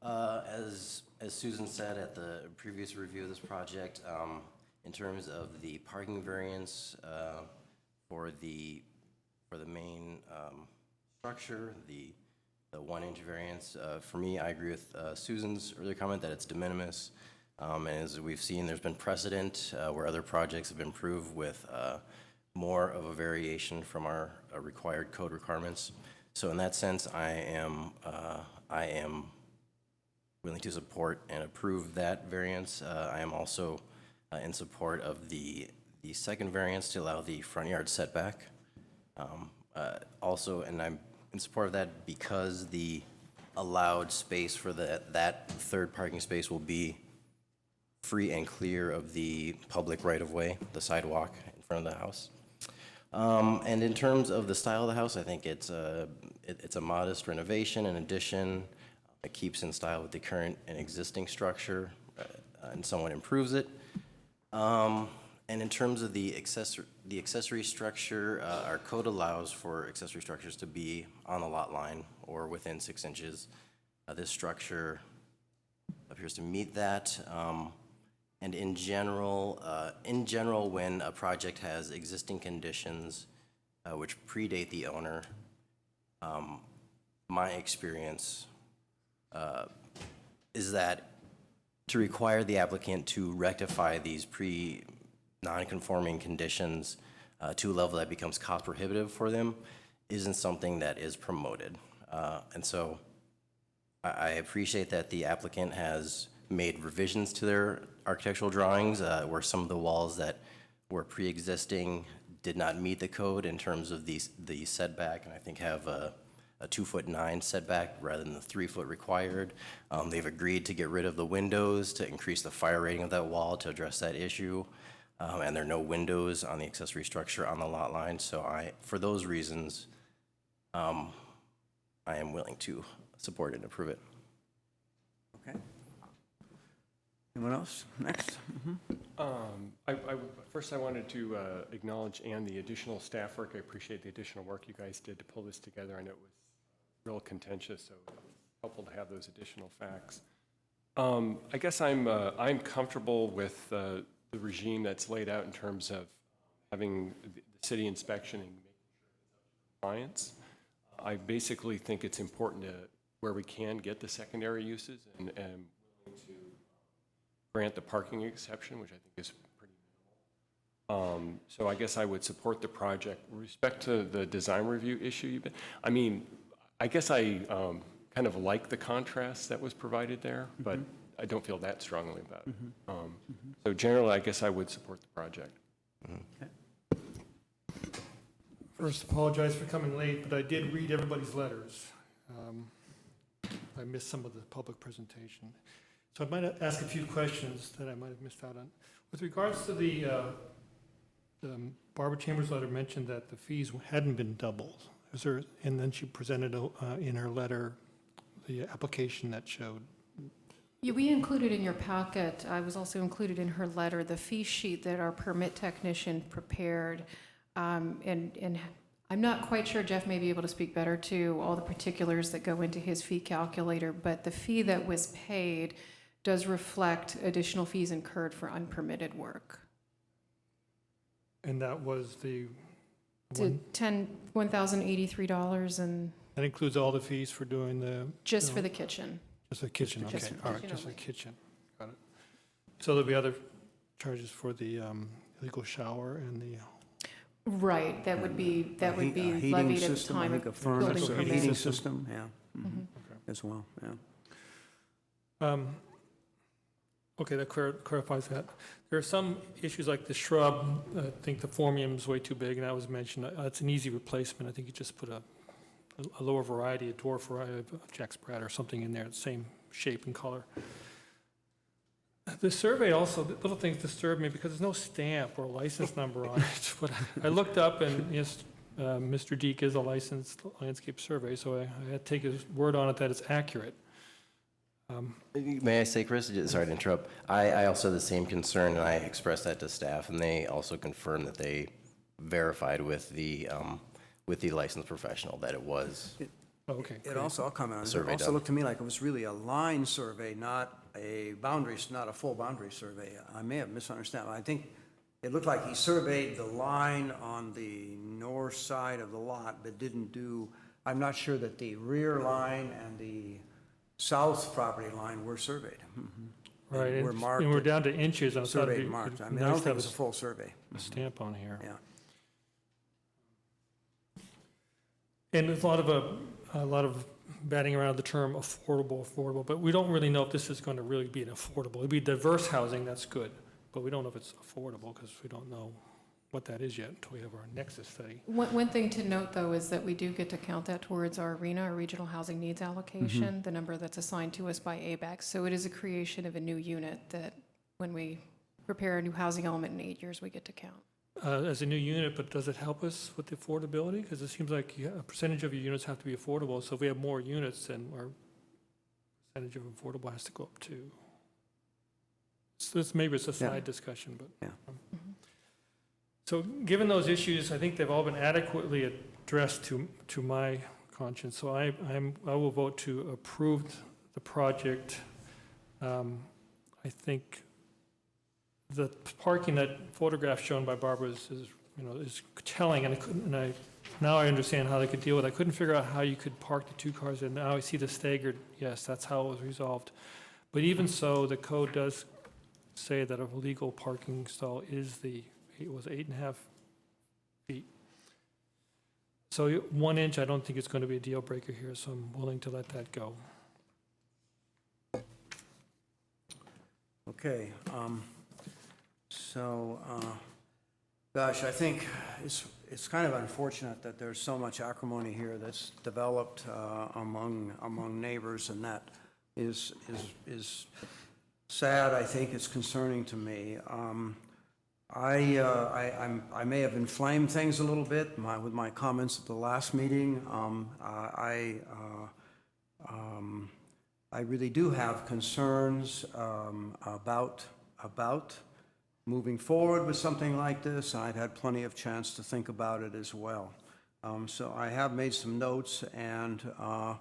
As Susan said at the previous review of this project, in terms of the parking variance for the main structure, the 1-inch variance, for me, I agree with Susan's earlier comment that it's de minimis. And as we've seen, there's been precedent where other projects have been approved with more of a variation from our required code requirements. So in that sense, I am willing to support and approve that variance. I am also in support of the second variance to allow the front yard setback. Also, and I'm in support of that because the allowed space for that third parking space will be free and clear of the public right-of-way, the sidewalk in front of the house. And in terms of the style of the house, I think it's a modest renovation and addition. It keeps in style with the current and existing structure and somewhat improves it. And in terms of the accessory structure, our code allows for accessory structures to be on the lot line or within 6 inches. This structure appears to meet that. And in general, when a project has existing conditions which predate the owner, my experience is that to require the applicant to rectify these non-conforming conditions to a level that becomes cost prohibitive for them isn't something that is promoted. And so I appreciate that the applicant has made revisions to their architectural drawings where some of the walls that were pre-existing did not meet the code in terms of the setback, and I think have a 2'9" setback rather than the 3-foot required. They've agreed to get rid of the windows to increase the fire rating of that wall to address that issue. And there are no windows on the accessory structure on the lot line. So for those reasons, I am willing to support and approve it. Okay. Anyone else? Next. First, I wanted to acknowledge and the additional staff work. I appreciate the additional work you guys did to pull this together. I know it was real contentious, so it was helpful to have those additional facts. I guess I'm comfortable with the regime that's laid out in terms of having the city inspection and making sure it's compliance. I basically think it's important to, where we can, get the secondary uses and willing to grant the parking exception, which I think is pretty So I guess I would support the project. With respect to the design review issue, I mean, I guess I kind of like the contrast that was provided there, but I don't feel that strongly about it. So generally, I guess I would support the project. First, apologize for coming late, but I did read everybody's letters. I missed some of the public presentation. So I might ask a few questions that I might have missed out on. With regards to the Barbara Chambers letter mentioned that the fees hadn't been doubled. Is there, and then she presented in her letter the application that showed. Yeah, we included in your packet, I was also included in her letter, the fee sheet that our permit technician prepared. And I'm not quite sure, Jeff may be able to speak better to all the particulars that go into his fee calculator, but the fee that was paid does reflect additional fees incurred for unpermitted work. And that was the $1,083 and that includes all the fees for doing the just for the kitchen. Just the kitchen, okay. Just for the All right, kitchen just the only. kitchen. Got it. So there'll be other charges for the illegal shower and the Right, that would be Heating levied at the system, I time think a of furnace building or permit. heating system, yeah, Mhm. as well, yeah. Okay, that clarifies that. There are some issues like the shrub. I think the formium's way too big, and that was mentioned. It's an easy replacement. I think you just put a lower variety, a dwarf variety of Jack Sprat or something in there, the same shape and color. The survey also, the little things disturb me because there's no stamp or license number on it. But I looked up, and yes, Mr. Deek is a licensed landscape survey, so I had to take his word on it that it's accurate. May I say, Chris, sorry to interrupt, I also had the same concern, and I expressed that to staff, and they also confirmed that they verified with the licensed professional that it was. Okay. It also, I'll comment on it, it Survey also done. looked to me like it was really a line survey, not a boundaries, not a full boundary survey. I may have misunderstood. I think it looked like he surveyed the line on the north side of the lot, but didn't do, I'm not sure that the rear line and the south property line were surveyed. Right, And were marked. and we're down to inches. I thought it'd Surveyed be marked. I nice mean, I don't to think have it was a full survey. a stamp on here. Yeah. And there's a lot of batting around the term affordable, but we don't really know if this is going to really be an affordable. It'd be diverse housing, that's good, but we don't know if it's affordable because we don't know what that is yet until we have our Nexus study. One thing to note, though, is that we do get to count that towards our RHNA, our Regional Housing Needs Allocation, the number that's assigned to us by ABAC. So it is a creation of a new unit that when we prepare a new housing element in 8 years, we get to count. As a new unit, but does it help us with the affordability? Because it seems like a percentage of your units have to be affordable. So if we have more units, then our percentage of affordable has to go up too. So maybe it's a side discussion, but. Yeah. So given those issues, I think they've all been adequately addressed to my conscience. So I will vote to approve the project. I think the parking, that photograph shown by Barbara is telling, and now I understand how they could deal with it. I couldn't figure out how you could park the two cars, and now I see the staggered, yes, that's how it was resolved. But even so, the code does say that a legal parking stall is it was 8.5 feet. So 1 inch, I don't think it's going to be a deal breaker here, so I'm willing to let that go. Okay, gosh, I think it's kind of unfortunate that there's so much acrimony here that's developed among neighbors, and that is sad. I think it's concerning to me. I may have inflamed things a little bit with my comments at the last meeting. I really do have concerns about moving forward with something like this. I've had plenty of chance to think about it as well. So I have made some notes, and the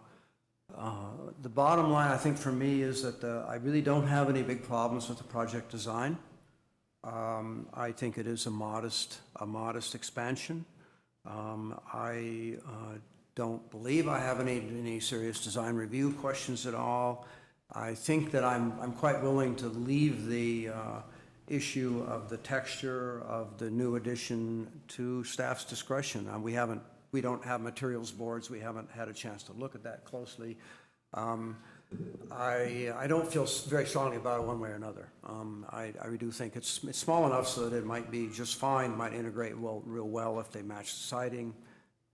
bottom line, I think, for me is that I really don't have any big problems with the project design. I think it is a modest expansion. I don't believe I have any serious design review questions at all. I think that I'm quite willing to leave the issue of the texture of the new addition to staff's discretion. We don't have materials boards, we haven't had a chance to look at that closely. I don't feel very strongly about it one way or another. I do think it's small enough so that it might be just fine, might integrate real well if they match the siding.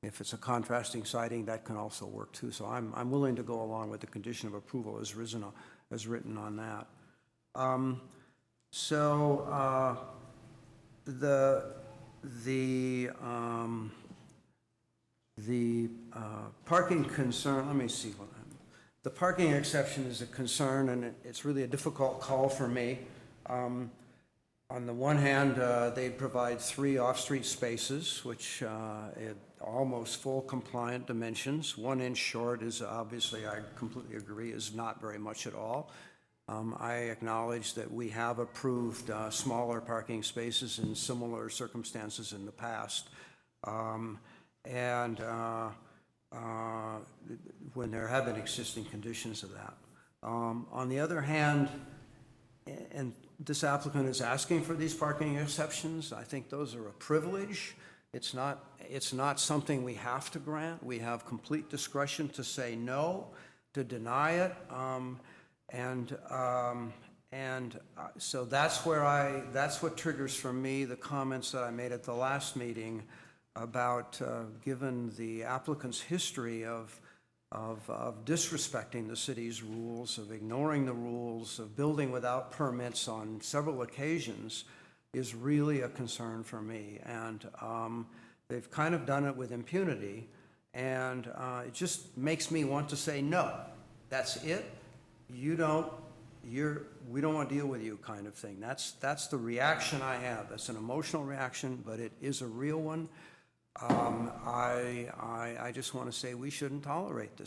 If it's a contrasting siding, that can also work too. So I'm willing to go along with the condition of approval as written on that. The parking concern, let me see what the parking exception is a concern, and it's really a difficult call for me. On the one hand, they provide 3 off-street spaces, which almost full compliant dimensions. 1 inch short is obviously, I completely agree, is not very much at all. I acknowledge that we have approved smaller parking spaces in similar circumstances in the past. When there have been existing conditions of that. On the other hand, and this applicant is asking for these parking exceptions, I think those are a privilege. It's not something we have to grant. We have complete discretion to say no, to deny it. So that's what triggers for me the comments that I made at the last meeting about, given the applicant's history of disrespecting the city's rules, of ignoring the rules, of building without permits on several occasions, is really a concern for me. And they've kind of done it with impunity, and it just makes me want to say, no, that's it. We don't want to deal with you, kind of thing. That's the reaction I have. That's an emotional reaction, but it is a real one. I just want to say we shouldn't tolerate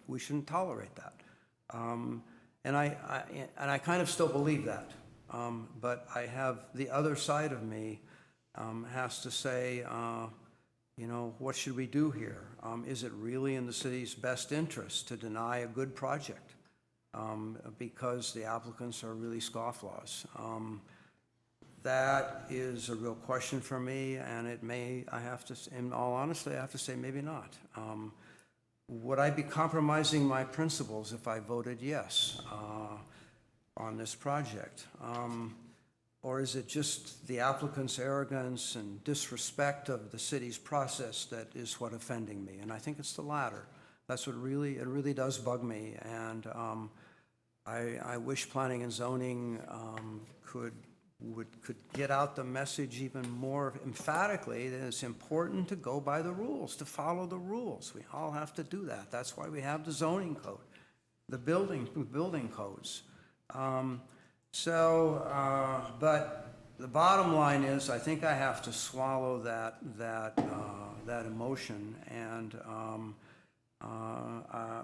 we shouldn't tolerate that. And I kind of still believe that. But I have the other side of me has to say, what should we do here? Is it really in the city's best interest to deny a good project because the applicants are really scofflaws? That is a real question for me, and in all honesty, I have to say maybe not. Would I be compromising my principles if I voted yes on this project? Or is it just the applicant's arrogance and disrespect of the city's process that is what offending me? And I think it's the latter. That's what it really does bug me. And I wish planning and zoning could get out the message even more emphatically that it's important to go by the rules, to follow the rules. We all have to do that. That's why we have the zoning code, the building codes. But the bottom line is, I think I have to swallow that emotion, and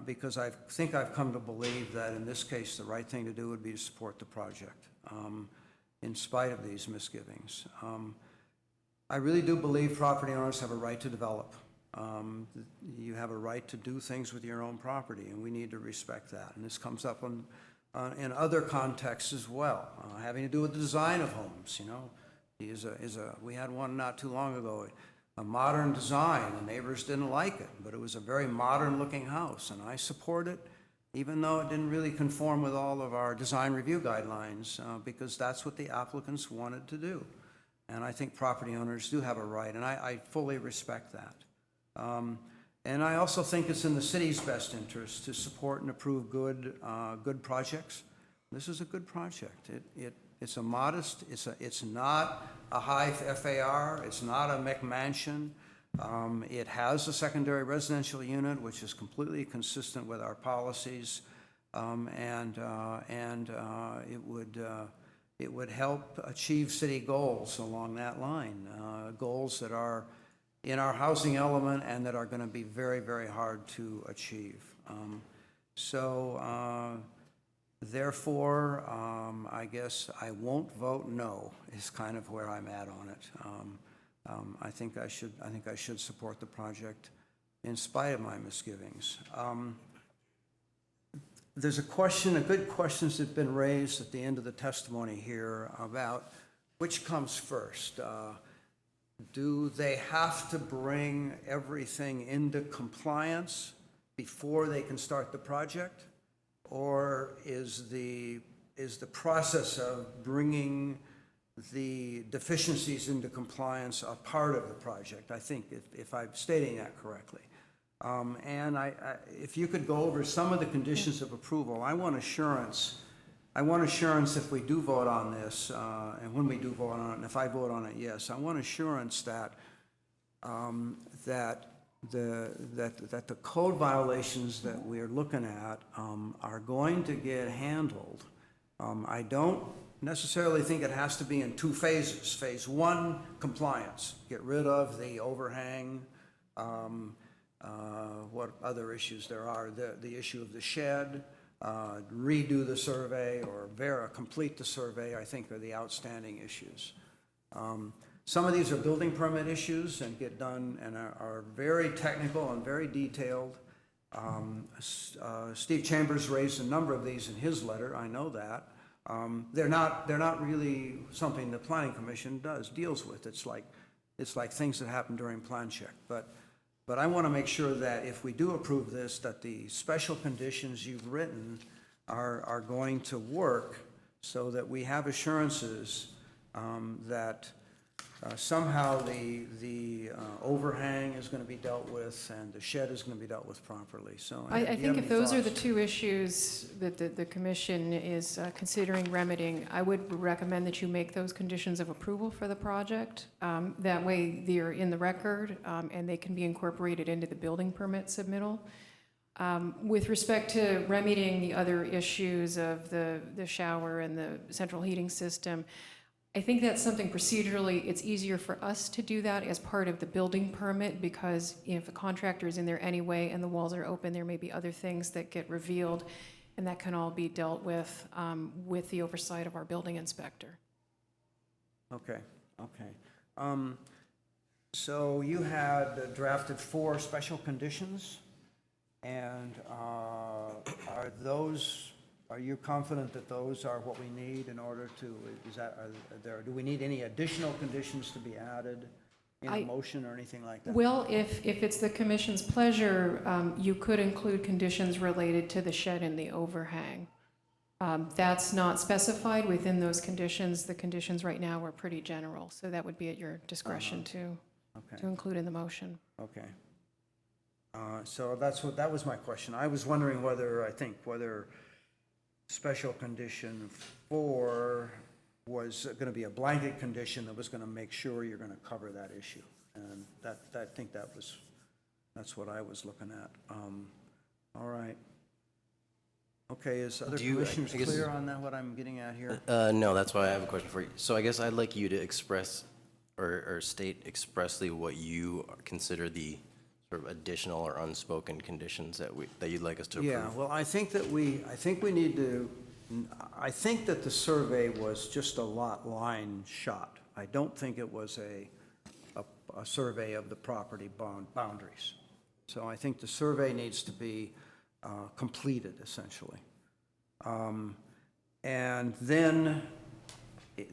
because I think I've come to believe that in this case, the right thing to do would be to support the project. In spite of these misgivings. I really do believe property owners have a right to develop. You have a right to do things with your own property, and we need to respect that. And this comes up in other contexts as well, having to do with the design of homes. We had one not too long ago, a modern design. The neighbors didn't like it, but it was a very modern-looking house, and I support it, even though it didn't really conform with all of our design review guidelines, because that's what the applicants wanted to do. And I think property owners do have a right, and I fully respect that. And I also think it's in the city's best interest to support and approve good projects. This is a good project. It's a modest, it's not a high FAR, it's not a McMansion. It has a secondary residential unit, which is completely consistent with our policies, and it would help achieve city goals along that line, goals that are in our housing element and that are going to be very, very hard to achieve. Therefore, I guess I won't vote no is kind of where I'm at on it. I think I should support the project in spite of my misgivings. there's a question, a good questions that have been raised at the end of the testimony here about which comes first. Do they have to bring everything into compliance before they can start the project? Or is the process of bringing the deficiencies into compliance a part of the project? I think if I'm stating that correctly. And if you could go over some of the conditions of approval, I want assurance if we do vote on this, and when we do vote on it, and if I vote on it, yes, I want assurance that the code violations that we're looking at are going to get handled. I don't necessarily think it has to be in two phases. Phase one, compliance, get rid of the overhang, what other issues there are, the issue of the shed, redo the survey or complete the survey, I think are the outstanding issues. Some of these are building permit issues and get done and are very technical and very detailed. Steve Chambers raised a number of these in his letter, I know that. They're not really something the Planning Commission deals with. It's like things that happen during plan check. But I want to make sure that if we do approve this, that the special conditions you've written are going to work so that we have assurances that somehow the overhang is going to be dealt with and the shed is going to be dealt with properly. So I think if those are the two issues that the commission is considering remedying, I would recommend that you make those conditions of approval for the project. That way they're in the record and they can be incorporated into the building permit submittal. With respect to remedying the other issues of the shower and the central heating system, I think that's something procedurally, it's easier for us to do that as part of the building permit because if a contractor is in there anyway and the walls are open, there may be other things that get revealed and that can all be dealt with the oversight of our building inspector. Okay. So you had drafted 4 special conditions and are you confident that those are what we need in order to, do we need any additional conditions to be added in a motion or anything like that? Well, if it's the commission's pleasure, you could include conditions related to the shed and the overhang. That's not specified within those conditions. The conditions right now are pretty general, so that would be at your discretion to include in the motion. Okay. So that was my question. I was wondering whether special condition 4 was going to be a blanket condition that was going to make sure you're going to cover that issue. And I think that's what I was looking at. All right. Okay, is other commissioners clear on that, what I'm getting at here? No, that's why I have a question for you. So I guess I'd like you to express or state expressly what you consider the sort of additional or unspoken conditions that you'd like us to approve. Yeah, well, I think that the survey was just a lot line shot. I don't think it was a survey of the property boundaries. So I think the survey needs to be completed, essentially. And then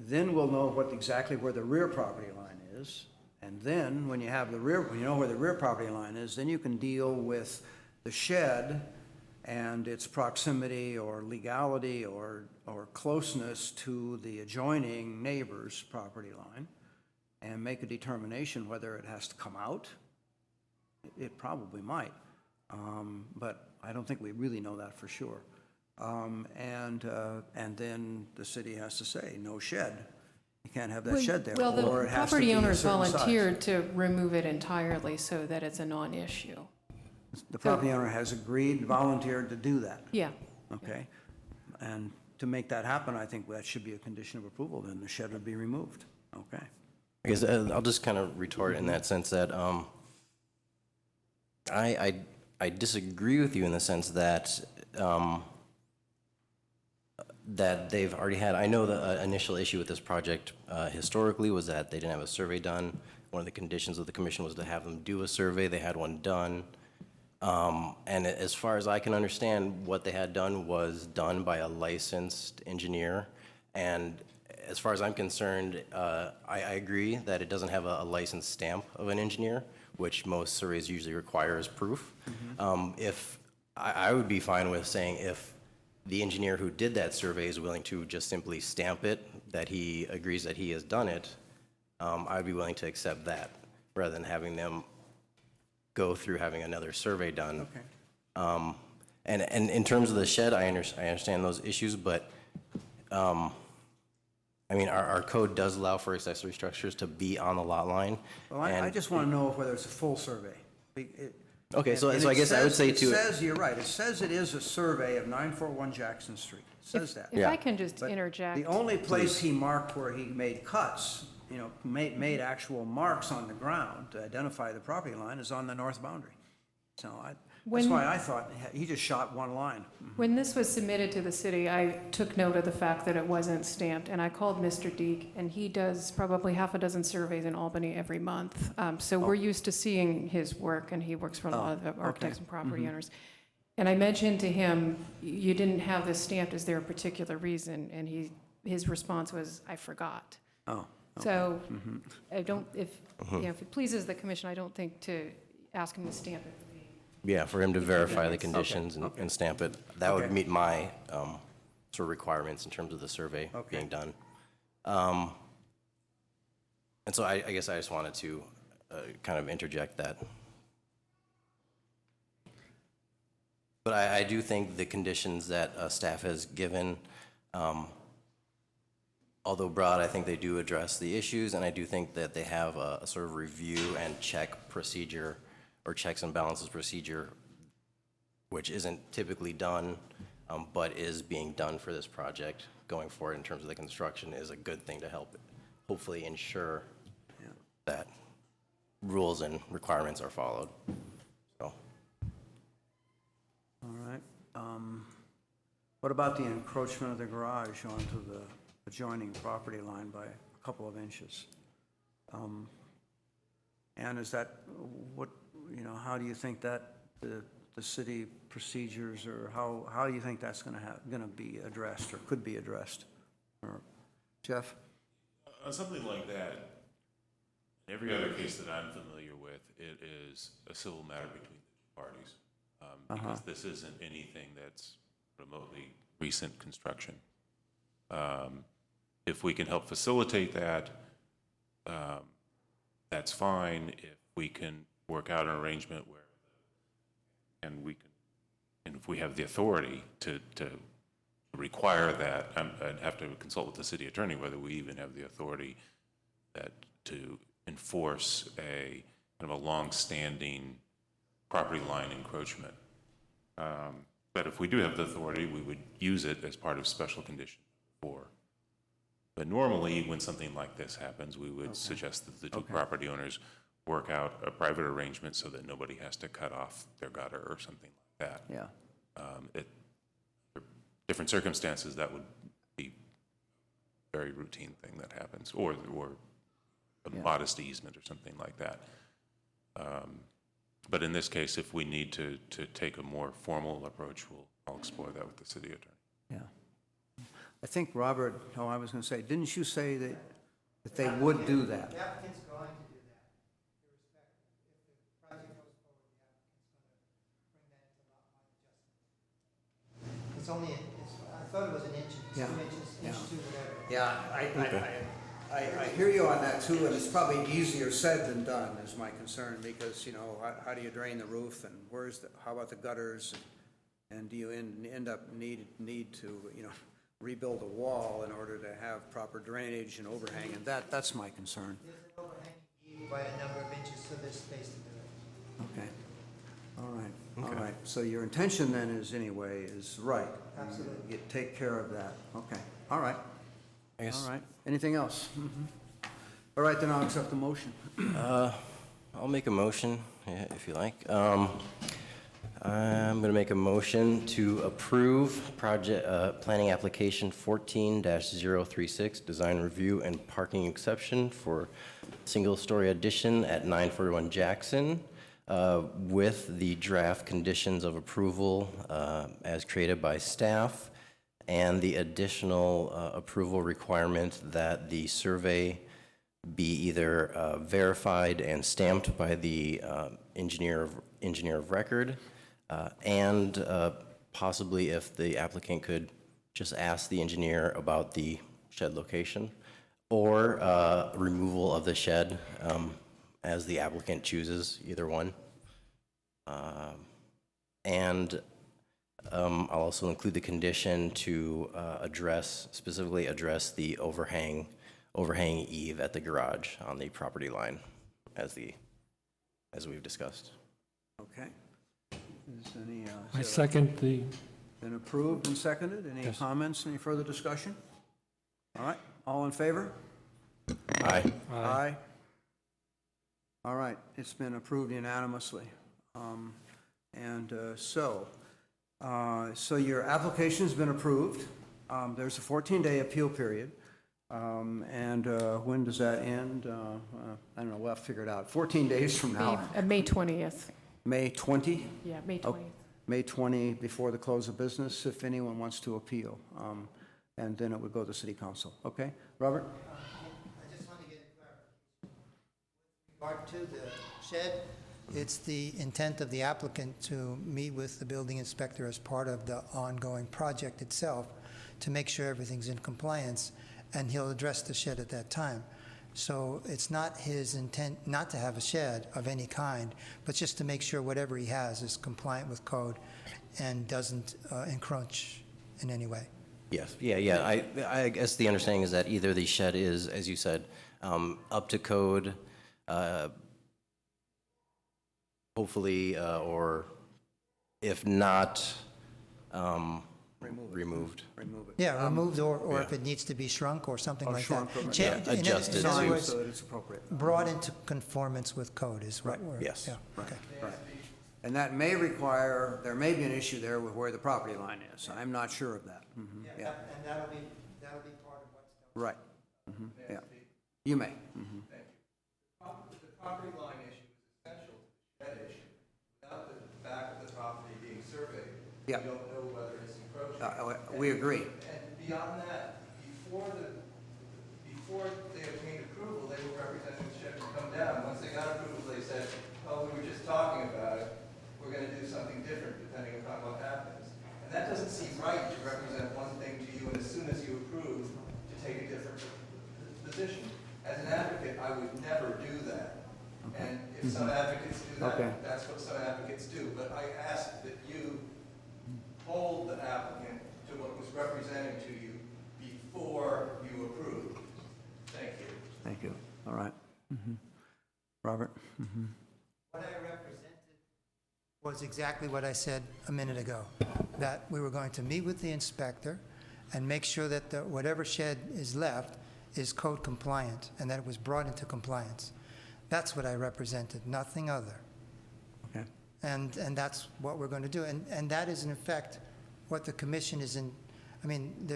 we'll know exactly where the rear property line is. And then when you know where the rear property line is, then you can deal with the shed and its proximity or legality or closeness to the adjoining neighbor's property line and make a determination whether it has to come out. It probably might, but I don't think we really know that for sure. And then the city has to say, no shed. You can't have that shed there. Well, or the it has to property be a owners certain size. volunteered to remove it entirely so that it's a non-issue. The property owner has volunteered to do that. Yeah. Okay. And to make that happen, I think that should be a condition of approval, then the shed would be removed. Okay. I guess I'll just kind of retort in that sense that I disagree with you in the sense that that they've already had. I know the initial issue with this project historically was that they didn't have a survey done. One of the conditions of the commission was to have them do a survey. They had one done. And as far as I can understand, what they had done was done by a licensed engineer. And as far as I'm concerned, I agree that it doesn't have a licensed stamp of an engineer, which most surveys usually require as proof. If I would be fine with saying if the engineer who did that survey is willing to just simply stamp it, that he agrees that he has done it, I'd be willing to accept that, rather than having them go through having another survey done. Okay. And in terms of the shed, I understand those issues, but, I mean, our code does allow for accessory structures to be on the lot line. Well, I just want to know whether it's a full survey. Okay, so And I it guess I would say it to. says, you're right, it says it is a survey of 941 Jackson Street. It says that. If I can just But interject. The only place he marked where he made cuts, you know, made actual marks on the ground to identify the property line is on the north boundary. So that's When- why I thought he just shot one line. When this was submitted to the city, I took note of the fact that it wasn't stamped, and I called Mr. Deek, and he does probably half a dozen surveys in Albany every month. So we're used to seeing his work, and he works for a lot of the architects and property owners. And I mentioned to him, you didn't have this stamped, is there a particular reason? And his response was, I forgot. Oh. So I don't, if it pleases the commission, I don't think to ask him to stamp it. Yeah, for him to verify the conditions and stamp it. That would Okay. meet my sort of requirements in terms of the survey being done. And so I guess I just wanted to kind of interject that. But I do think the conditions that staff has given, although broad, I think they do address the issues, and I do think that they have a sort of review and check procedure or checks and balances procedure, which isn't typically done, but is being done for this project going forward in terms of the construction, is a good thing to help hopefully ensure that rules and requirements are followed. So, All right. What about the encroachment of the garage onto the adjoining property line by a couple of inches? And is that, how do you think that the city procedures, or how do you think that's going to be addressed or could be addressed? Or, Jeff? On something like that, in every other case that I'm familiar with, it is a civil matter between the parties. Because this isn't anything that's remotely recent construction. If we can help facilitate that, that's fine. If we can work out an arrangement where, and if we have the authority to require that, I'd have to consult with the city attorney whether we even have the authority to enforce a kind of a long-standing property line encroachment. But if we do have the authority, we would use it as part of special condition 4. But normally, when something like this happens, we would suggest that the two property owners work out a private arrangement so that nobody has to cut off their gutter or something like that. Yeah. For different circumstances, that would be a very routine thing that happens, or a modest easement or something like that. But in this case, if we need to take a more formal approach, I'll explore that with the city attorney. Yeah. I think, Robert, I was going to say, didn't you say that they would do that? The applicant's going to do that, irrespective. If the project goes forward, the applicant's going to bring that into lot line adjustment. It's only, I thought it was an inch, 2 inches, inch 2, whatever. Yeah, I hear you on that too, and it's probably easier said than done, is my concern, because, how do you drain the roof, and how about the gutters? And do you end up need to, rebuild a wall in order to have proper drainage and overhang, and that's my concern. There's an overhanging eave by a number of inches, so there's space to do it. Okay. All right. So your intention then is right. Absolutely. You take care of that. Okay. All right. I guess. All right. Anything else? All right, then I'll accept the motion. I'll make a motion, if you like. I'm going to make a motion to approve project planning application 14-036, design review and parking exception for single-story addition at 941 Jackson, with the draft conditions of approval as created by staff, and the additional approval requirement that the survey be either verified and stamped by the engineer of record, and possibly if the applicant could just ask the engineer about the shed location, or removal of the shed as the applicant chooses, either one. And I'll also include the condition to specifically address the overhanging eave at the garage on the property line, as we've discussed. Okay. Is any, I second the, been approved and seconded? Any comments, any further discussion? All right, all in favor? Aye. Aye. All right, it's been approved unanimously. So your application's been approved. There's a 14-day appeal period. And when does that end? I don't know, we'll have to figure it out. 14 days from now. May 20th. May 20? Yeah, May 20th. May 20, before the close of business, if anyone wants to appeal. And then it would go to City Council. Okay? Robert? I just want to get a clarification. With regard to the shed, it's the intent of the applicant to meet with the building inspector as part of the ongoing project itself to make sure everything's in compliance, and he'll address the shed at that time. So it's not his intent not to have a shed of any kind, but just to make sure whatever he has is compliant with code and doesn't encroach in any way. Yes, yeah. I guess the understanding is that either the shed is, as you said, up to code, hopefully, or if not, removed. Remove it. Yeah, removed, or if it needs to be shrunk or something Or like shrunk, that. or- Cha- Yeah, in- adjusted In other to- words, So that it's appropriate. brought into conformance with code is what we're. Yes. Yeah, okay. Right. And that may require, there may be an issue there with where the property line is. I'm not sure of that. Mhm, yeah. And that'll be part of what's. Right. Mhm, yeah. You may. Mhm. The property line issue is essential to the shed issue. Without the back of the property being surveyed, we Yeah. don't know whether it's encroaching. We agree. And beyond that, before they obtained approval, they were representing the shed would come down. Once they got approval, they said, oh, we were just talking about it. We're going to do something different depending upon what happens. And that doesn't seem right to represent one thing to you, and as soon as you approve, to take a different position. As an advocate, I would never do that. And if some advocates do that, Okay. that's what some advocates do. But I ask that you hold the applicant to what was represented to you before you approve. Thank you. Thank you. All right. Robert? What I represented was exactly what I said a minute ago, that we were going to meet with the inspector and make sure that whatever shed is left is code compliant, and that it was brought into compliance. That's what I represented, nothing other. Okay. And that's what we're going to do. And that is, in effect, what the commission is in. I mean,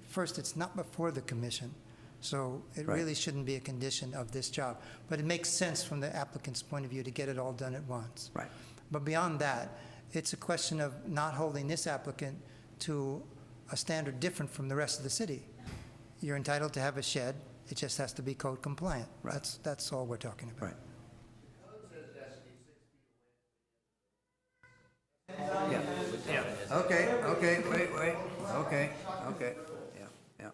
first, it's not before the commission, so it Right. really shouldn't be a condition of this job. But it makes sense from the applicant's point of view to get it all done at once. Right. But beyond that, it's a question of not holding this applicant to a standard different from the rest of the city. You're entitled to have a shed, it just has to be code compliant. Right. That's all we're talking about. Right. Yeah. Okay, wait. Okay, yeah.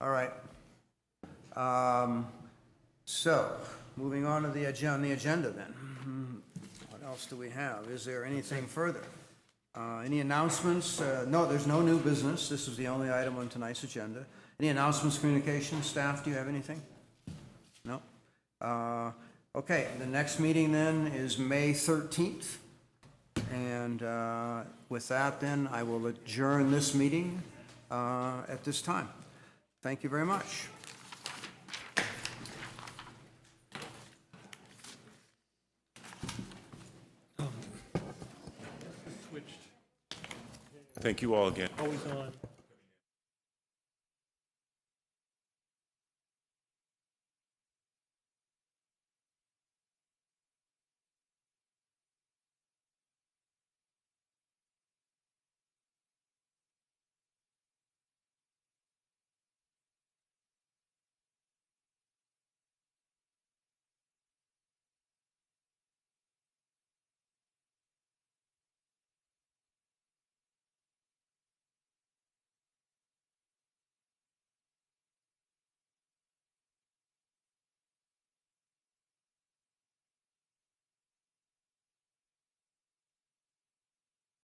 All right. So, moving on to the agenda then. What else do we have? Is there anything further? Any announcements? No, there's no new business. This is the only item on tonight's agenda. Any announcements, communications? Staff, do you have anything? No? Okay, the next meeting then is May 13th. And with that, then, I will adjourn this meeting at this time. Thank you very much. Thank you all again. always on.